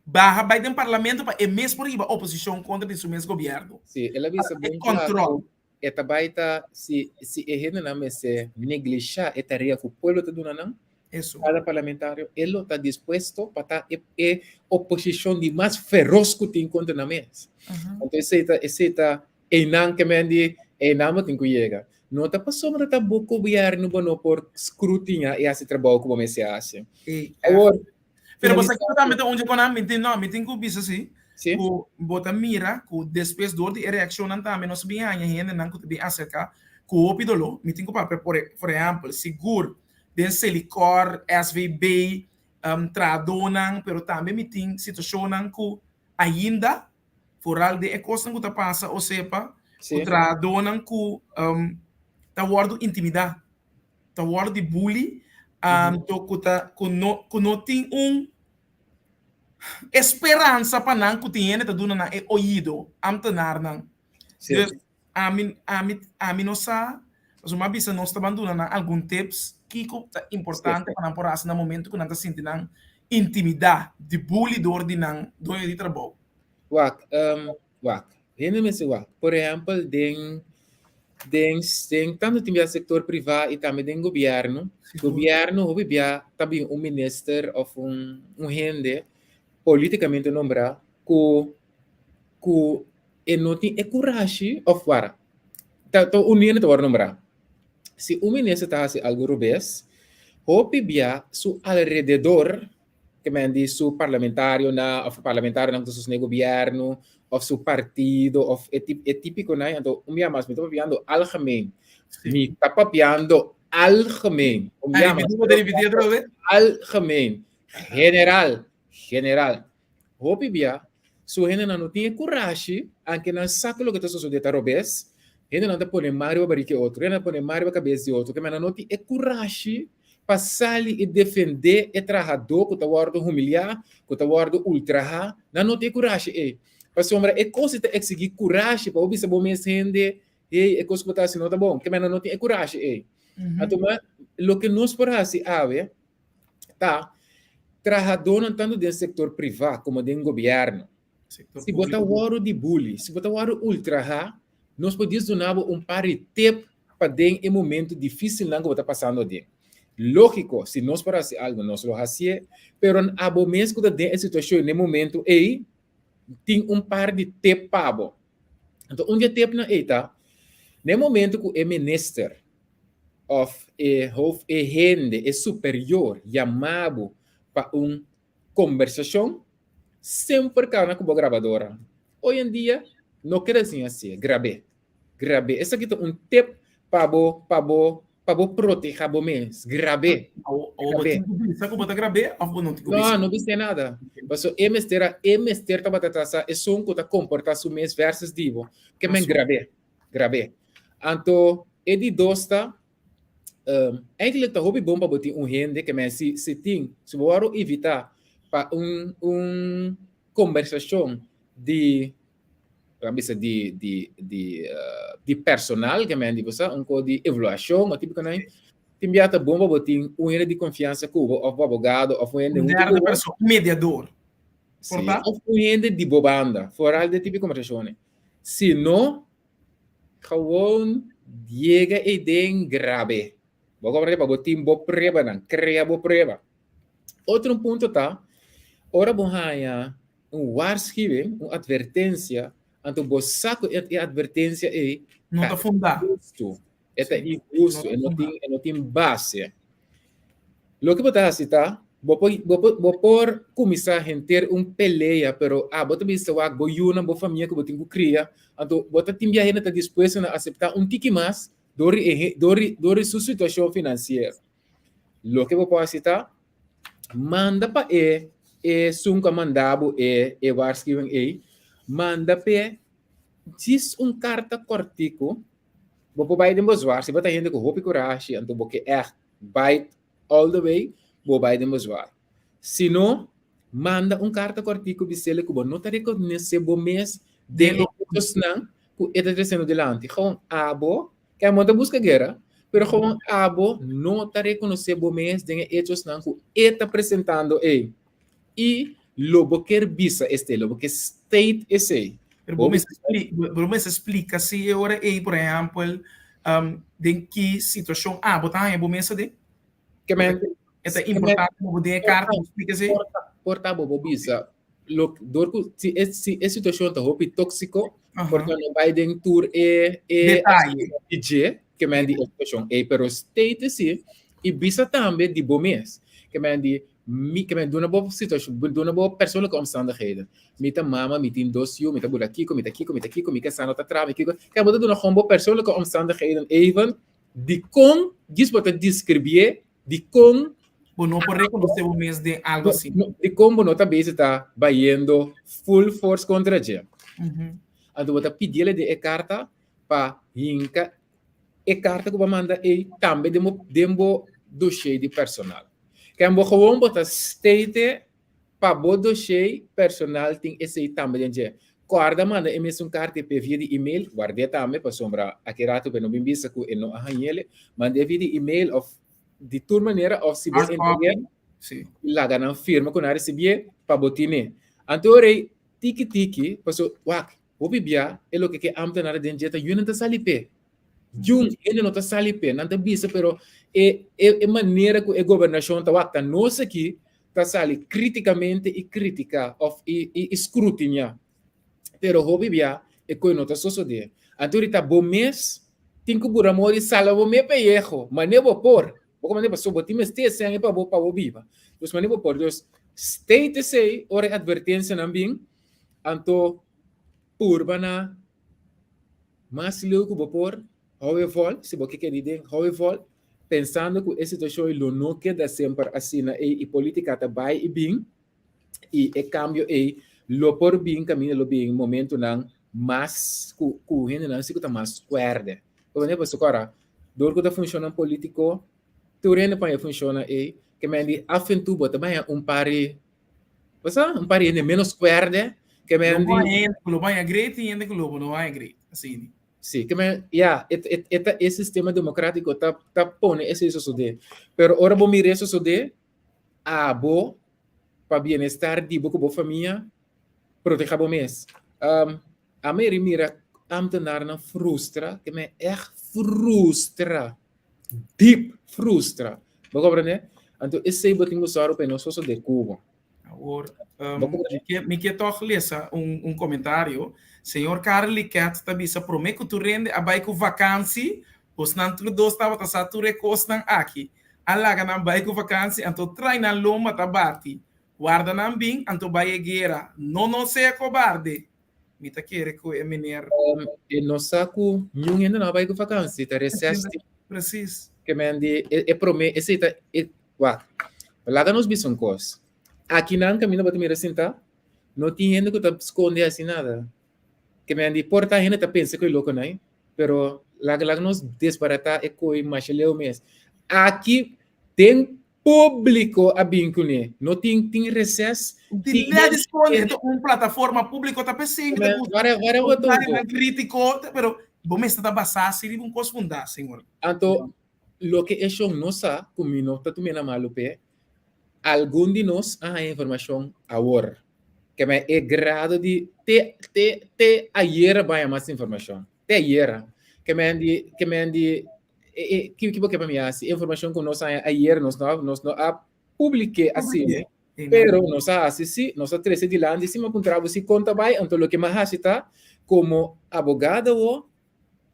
barra vai do parlamento para mesmo por oposição contra o mesmo governo. Sim, ela visa bem controle. É também tá se errando na mesa negligenciar a tarefa que o povo está dando isso. Cada parlamentário ele está disposto para estar oposição de mais feroz que tem contra na mesa. Então esse tá não que me diz não tem que chegar. Não está passando para o governo não por escrutinar e esse trabalho que você faz. Agora, pero você que também onde quando me tem que bisa assim, sim, o bota mira, o depois do de reação não também nós bem a gente não que bem acerca, que o pidolo, me tem que papel por exemplo, seguro, den Selicor, SVB, tradonan, pero também me tem situação que ainda foral de coisa que tá passa, ou seja, o tradonan que tá word intimidade, tá word de bully, que não tem esperança para não que tem tá dando na ouvido, amtenar não. A mim não sabe, mas uma vez nós estamos dando algum tips que é importante para não por no momento que não está sentindo intimidade de bully do ordem de trabalho. Por exemplo, tanto tem setor privado e também tem governo. Governo houve também ministro ou gente politicamente nombrado que não tem coragem ou fora. Então, o união está nombrado. Se o ministro está fazendo algo rubês, houve seu alrededor, que me diz seu parlamentário na seu governo, of seu partido, of é típico, né? Então, mais me estou papiando algemeen. Me está papiando algemeen. Algemeen. General. Houve So, gente não tinha coragem, anche não sabe o que está sucedendo a robes, gente não está pondo Mario para que outro, gente não põe Mario para cabeça de outro, que não tinha coragem para sair e defender o trabalhador que está sendo humilhado, que está sendo ultrajado, não tem coragem. Para sombra, é coisa de exigir coragem para ouvir bom gente, é coisa que está assim, não tá bom, que não tem coragem. Então, o que nós podemos fazer, tá, trabalhador não tanto do setor privado como do governo. Se botar o ouro de bully, se botar o ouro ultra, nós podemos dar par de tempo para dar um momento difícil que está passando ali. Lógico, se nós podemos fazer algo, nós lo fazemos, mas há momentos que está situação no momento aí tem par de tempo para. Então, onde é tempo na eita? No momento que o minister of gente é superior chamado para conversação, sempre cana com a gravadora. Hoje em dia, não quer assim, grave. Esse aqui é tempo para proteger o mês. Grave. Sabe como grave? Não disse nada. Mas o emester está batata é só que está comportando o mês versus divo. Que é grave. Então, é de dosta. Eigenlijk está hobby bom para botar gente que se tem, se vou evitar para conversação de personal que me diz de evaluação, tipo que não tem biata bom para botar de confiança com o advogado ou mediador. Ou de bobanda, fora de tipo de conversação. Se não, gewoon chega e den grave. Vou para botar boa prova, não cria boa prova. Outro ponto tá, ora bom haya waarschuwing, uma advertência, então você sabe que a advertência é não está fundada. É injusto, não tem base. Lo que você está, vou por começar a ter peleia, pero você bisa wag boyuna bo família que você tem que criar, então você tem que estar disposto a aceitar tique mais dori sua situação financeira. Lo que você citar, manda para sunca mandabo waarschuwing manda para diz carta cortico, você vai de mosvar, se você gente com hope coragem, então você bite all the way, você vai de mosvar. Se não, manda carta cortico bisele que você não está reconhecendo o mês de outros não, que está trazendo delante. Gewoon abo, que a monta busca guerra, pero gewoon abo não está reconhecendo o mês de outros não, que está apresentando aí. E logo que visa logo que state esse. Mas explica se agora aí, por exemplo, de que situação botar em bom mês de que é importante poder carta explica se porta bobo visa se é situação está hopi tóxico porque não vai dentro tour detalhe que me di situação pero state se e visa também de bom mês que me di que me dona boa situação, dona boa pessoa com omstandigheden. Mita mama, mita indosio, mita buraquico, mita kiko, mita sano tatrame, kiko. Que boa dona com boa pessoa com omstandigheden even de com diz para descrever de com não pode reconhecer o mês de algo assim. De como não tá bem está baiando full force contra ele. Então você pedir de carta para hinca e carta que vai mandar e também demo dossiê de personal. Que é gewoon botar state para o dossiê personal tem esse também de guarda manda emissão carta via de e-mail guarda também para sombra aqui rato para não bem visa que não arranhele manda via de e-mail of de toda maneira of se você entregar lá ganhar firma com a receber para botine antore tiki passo wak o bibia é o que amta na denteta yun não salipe ele não está salipe não está bisa pero é maneira que a governação está wakta nós aqui está sali criticamente e critica of e escrutinia pero o bibia é que não está sucedendo antore está bom mês tem que buramori sala bom mês peiejo mas não vou por porque maneira para sobotir este sem para o viva então maneira por Deus state sei ora advertência também anto urbana mas louco por however se você quer dizer however pensando que essa situação não queda sempre assim e política está bem e bem e cambio lo por bem caminho lo bem momento não mas ku hindi não se kuta mas square quando é você agora dor que funciona político tu rende para funciona que me andi afintu bota bem pari Basta, um pari ainda menos square que me andi Globo é great e ainda Globo não é great. Assim. sim, que me esse sistema democrático tá pone esse isso de, pero ora bom mire isso de bo para bem-estar de boa família proteger bom mês. A mira ambtenaar na frustra, que me echt frustra, diep frustra. Begrijp je? Então esse é o que nós vamos fazer de Cuba. Agora, me quer toch lezen comentário. Senhor Carly Cat tabisa promete que tu rende a bairro vakantie, os não tu dois estava tá sature costan aqui. Alaga na bairro vakantie, então trai na loma tabati. Guarda na bing, então baiegueira. Não seja cobarde. Me tá querer que é menino. E nós saco nenhum ainda na bairro vakantie, tá recesso. Preciso. Que me andi promete esse tá what? Laga nos bisão cos. Aqui não caminho para me sentar. Não tinha ainda que tá esconder assim nada. Que me andi porta ainda tá pensa que é louco não, pero laga nos desbaratar é coi macheleu mês. Aqui tem público a vincule, não tem recesso. Tem disponível plataforma pública tá pensando. Agora botou. Crítico, pero bom está da basar se não cos fundar, senhor. Então, lo que é show não sa, como não tá tu mena malupe. Algum de nós a informação agora. Que me é grado de te ayer vai mais informação. Te ayer que me andi que para mim assim informação que nós ayer nós a publiquei assim. Pero nós assim nós a 13 de lá de cima contrato se conta vai então o que mais está como abogado ou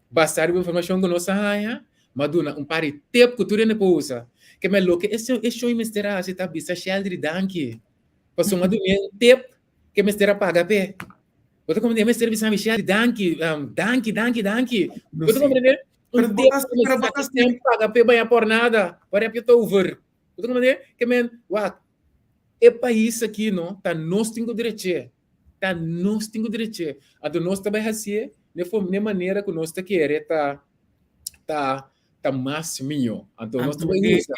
bastar a informação que nós maduna pari tempo que tu não pode usar. Que me lo que esse mistério assim tá bisa sheldri danke. Passou uma tempo que mistério paga pé. Você como de mistério bisa sheldri danke, danke. Você compreende? Pero botas tempo paga pé banha por nada. Para que tô over. Você compreende? Que men what? É país aqui não, tá nós tenho direito. Tá nós tenho direito. A do nós também assim, de maneira que nós tá querer tá mais minho. Então, nós também usa.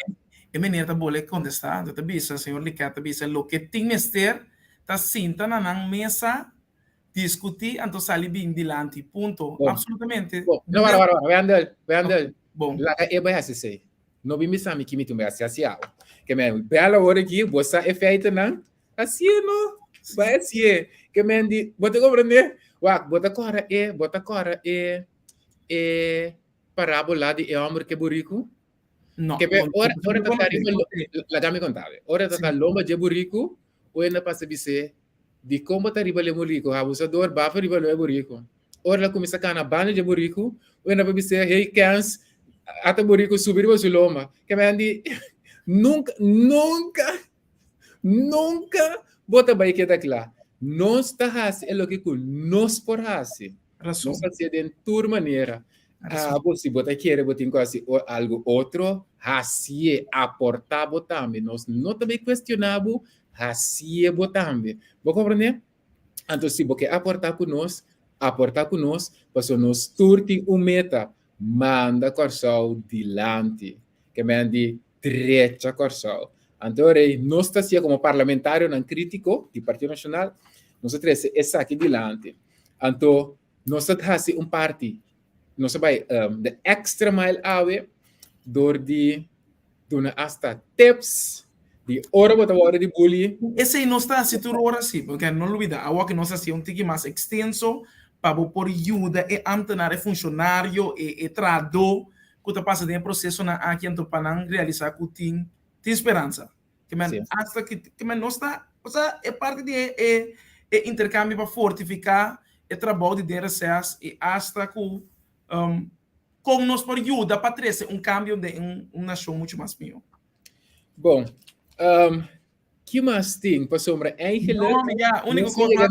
E menina tá boa contestar, tá bisa, senhor Licata, bisa, lo que tem mister, tá sinta na mesa, discutir, então sali bem dilante, ponto. Bom. Absolutamente. Bom, não, vai andar. Bom. Lá é bem assim, não me sabe que me tu me assim, que me bela hora aqui, você é feita não, assim não, vai assim, que me andi, bota compreender, bota agora parábola de homem que burrico. No. Que ora tá arriba la dame contable. Ora tá lomba de burrico, ou ainda passa bise de como tá arriba le burrico, abusador ba fa arriba le burrico. Ora la começa cana bana de burrico, ou ainda bise hey cans ata burrico subir o su lomba. Que me andi nunca bota vai que tá lá. Nós tá hasi é lo que nós por hasi. Nós tá se de tur maneira. Se você quer botar algo outro, assim aportar também. Nós não também questionamos, assim também. Você compreende? Então, se você aportar com nós, para nós turti meta, manda corsal dilante, que mande direita corsal. Então, nós estamos como parlamentário não crítico do Partido Nacional, nós estamos aqui dilante. Então, nós estamos partido. Nós vai de extra mile away door die doen hasta tips de hora de bully. Esse não está se tu ora assim, porque não olvida, a que nós assim tique mais extenso para por ajuda e amtenar e funcionário e tradutor que tá passa de processo na aqui então para realizar que tem esperança. Que man hasta que man não está, ou seja, é parte de intercâmbio para fortificar o trabalho de DRCS e hasta que como nos pode ajudar para trazer cambio de uma nação muito mais melhor. Bom, que mais tem para sombra? Não, a única coisa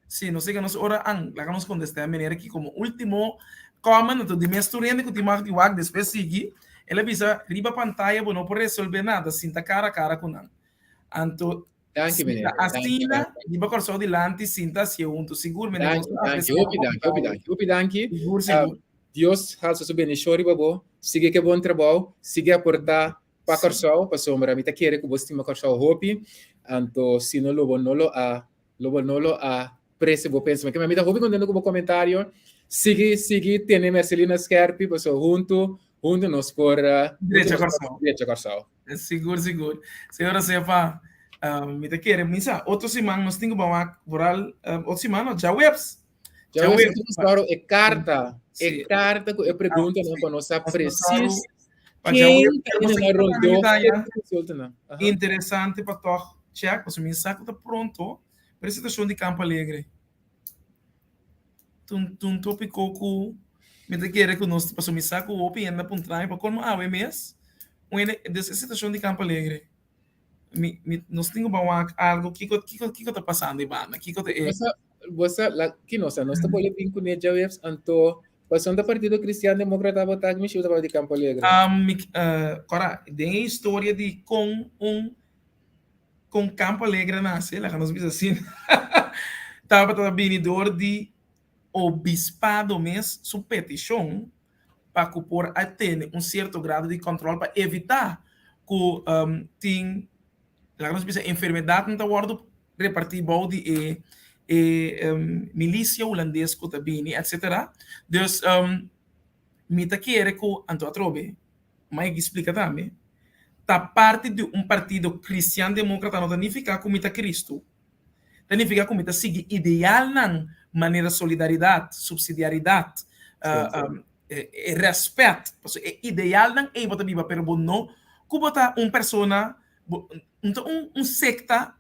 sim, não sei que nós ora lá que nós contestar a maneira que como último comment do dimesturiente que tem mais de wag depois seguir, ela visa riba pantalla, não pode resolver nada, sinta cara a cara com ela. Então, Danke, Sinta meneer. assina, di ba corso di lanti, sinta si unto. Sigur, me Danke, danke. Sigur, sigur. Deus halsa so bene shori babo, sigue que bom trabalho, sigue a portar para Corsol, para sombra, mita querer que você ma Corsol hopi, anto se não lobo nolo a preço vou pensar, que me mita hopi quando no comentário, sigue tem Marcelina Scarpi, para so junto nos por Direita Corsol. Direita Corsol. Sigur. Senhora sepa, me te querer, misa, outro semana nós temos uma voral, outro semana, já webs. Já claro, é carta que eu pergunto não para nós preciso quem interessante para todos, check, o meu saco está pronto para a situação de Campo Alegre. Tum tópico que me te querer que nós passamos meu saco open ainda para entrar para como é mês, dessa situação de Campo Alegre. Nós temos algo que está passando em banda, que você que nós está podendo vincular já webs anto passando do Partido Cristiano Democrata botar me chuta para de Campo Alegre. Cora, tem história de com Campo Alegre nasce, lá que nós vimos assim. Estava venidor de obispado mês sua petição para que por ter certo grado de controle para evitar que tem lá nós vimos enfermidade não está guardo repartir balde milícia holandesa que está bem, etc. Dus, me tá querendo que Anto Atrobe, mas explica também, tá parte de partido cristiano democrata não significa que está Cristo. Significa que está seguir ideal na maneira solidariedade, subsidiariedade, respeito. Ideal não é botar viva, pero não que botar persona, secta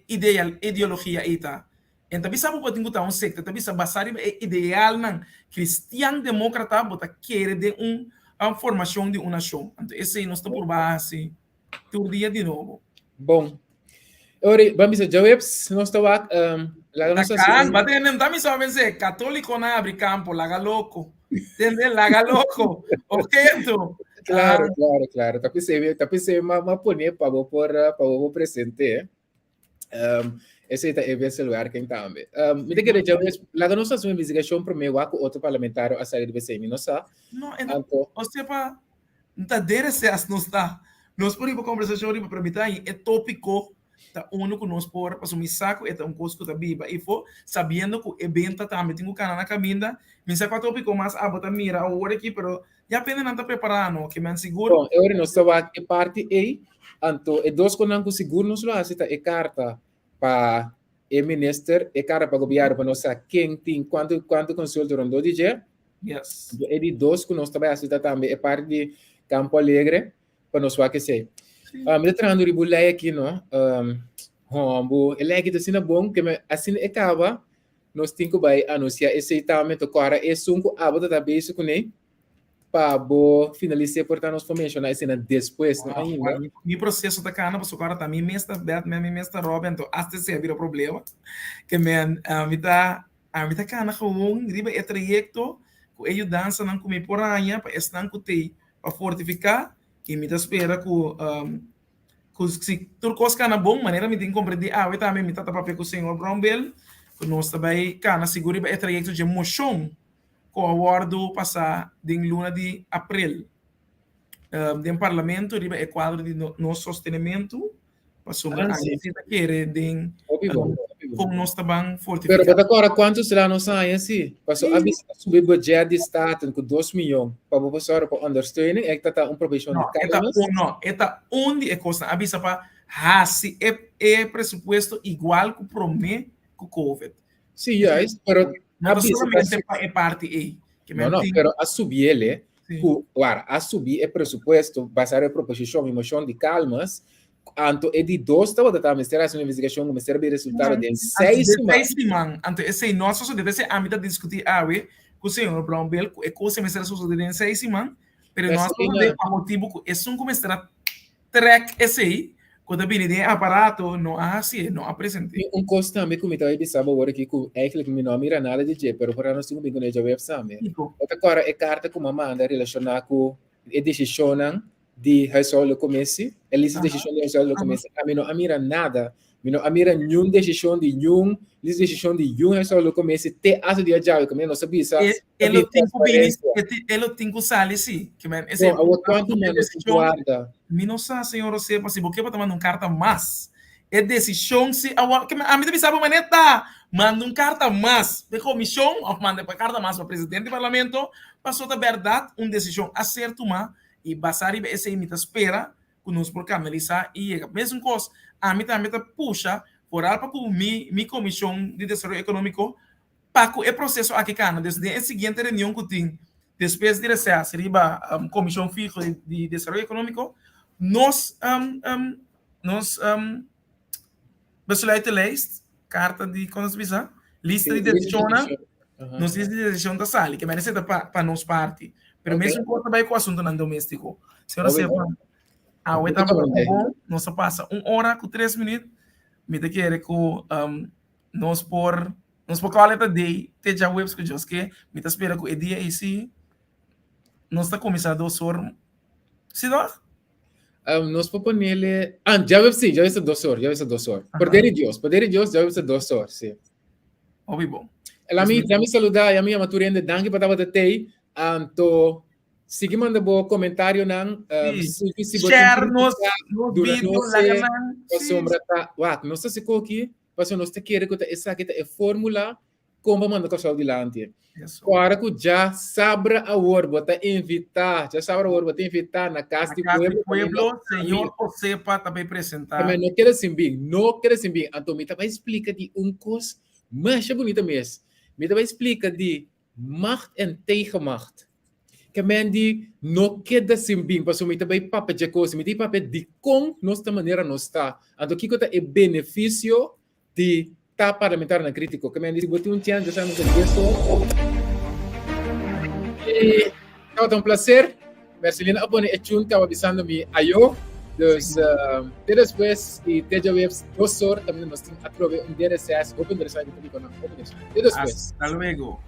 ideologia ita. Então, bisa po pwedeng guta secta, tapi sa basari ideal ng Christian Democrata bota querer de formação de uma nação. Então, esse é nosso por base. Todo dia de novo. Bom. Ora, vamos a Jawebs, nós estamos lá nossa cidade. Bate nem tá me só dizer, católico não abre campo, laga louco. Entende? Laga louco. Ok, então. Claro. Tapi saya mau punya para presente. Esse é o celular que está também. Me diga já, lá da nossa investigação primeiro com outro parlamentar a sair do BCM, não sabe? Não, então, ou seja, não está derece as nós está. Nós por exemplo conversação para permitir é tópico tá único nós por para sumir saco é coisa que tá viva e for sabendo que o evento também tem o canal na caminda, me saco tópico mas botar mira a hora aqui, pero já apenas não está preparado, que me seguro. Bom, agora nós estamos em parte A, anto é dois que não seguro nos lá, se tá é carta para o ministro, é carta para o governo para nós quem tem quanto consulta rondou de dia. Yes. É de dois que nós estamos a também é parte de Campo Alegre para nós que sei. Me trazendo ribulei aqui, não? Hombo, ele é que assim é bom que assim acaba nós temos que vai anunciar esse também agora é sunco a botar também isso com ele para finalizar portanto nós vamos mencionar isso depois ainda. Mi processo da cana para agora também me está Robin então até se vira problema que me tá cana com riba é trajecto que ele dança não comer por aranha para estar com te para fortificar e me espera que se turcos cana bom maneira me tem que compreender eu também me tá para com o senhor Brownbell que nós também cana seguro é trajecto de moção com o acordo passar de luna de abril do parlamento riba é quadro de nosso sostenimento para sobre a gente querer de como nós também fortificar. Pero agora quantos lá não saem assim? Passou a vista subir budget de estado com 2 milhões para o professor para understanding é que tá profissional de cargas. Não, onde é costa a vista para hasi é presupuesto igual que promete com COVID. Sim, pero não solamente é parte aí. Não, pero a subir ele, a subir é presupuesto, basar a proposição, emoção de calmas. Anto é de 2 estava da ministério de investigação, o ministério de resultado de 6 semanas. Anto esse nosso só deve ser a mitad discutir com o senhor Brownbell, é coisa ministério só de 6 semanas, pero nós não é a motivo que é começar track esse aí, quando vem de aparato não assim, não apresenta. Coisa também que me estava pensando agora que eigenlijk me não mira nada de je, pero para nós temos bem já web sabe. Outra coisa é carta que manda relacionar com a decisão de huishoudelijk commissie. En lisa decisão de huishoudelijk commissie. A mim não mira nada. Mino amira nenhum decisão de nenhum, lisa decisão de nenhum huishoudelijk commissie te ato dia jao, que não sabia sa. Ele tem que sali sim, que men esse quanto menos guarda. Mino sa senhor se pasi porque para mandar carta mais. É decisão se que a mim também sabe maneta, manda carta mais, de comissão, ou manda para carta mais para presidente do parlamento, passou da verdade, decisão acerto mas e basari esse imita espera conosco por camelisa e mesmo coisa a mim puxa por algo para mi comissão de desenvolvimento econômico para o processo aqui cana desde a seguinte reunião que tem depois de receber riba comissão fixa de desenvolvimento econômico nós besluitenlijst carta de constituição lista de decisão nos lista de decisão da sala que merece para nós parte pero mesmo coisa vai com o assunto não doméstico senhora sepa a oitava nós passa 1 hora com 3 minutos me te quer que nós por qualidade de te já webs que just que me te espera que o dia esse nós está começando a sor se dá nós podemos ele já vai ser 2 horas poder de Deus já vai ser 2 horas sim ouvi bom ela me saludar a minha maturenda danke para bater tei to sige manda bo comentário nang share nos vídeo lá sombra tá não sei se aqui mas nós te querer que essa que é fórmula como manda com o dilante agora que já sabra a word bota invitar na casa de pueblo senhor Josepa também apresentar também não quero sim bem então me vai explicar de coisa mais bonita mesmo me vai explicar de macht en tegenmacht que men die não queda sim bem para o me vai papel de coisa me papel de com nossa maneira não está então que é benefício de tá parlamentar na crítico que men diz botar chance já não tem isso e é um prazer Marcelina abone é chun que avisando me ayo dus depois e teja webs 2 horas também nós temos aprove DRSS open DRSS e depois hasta luego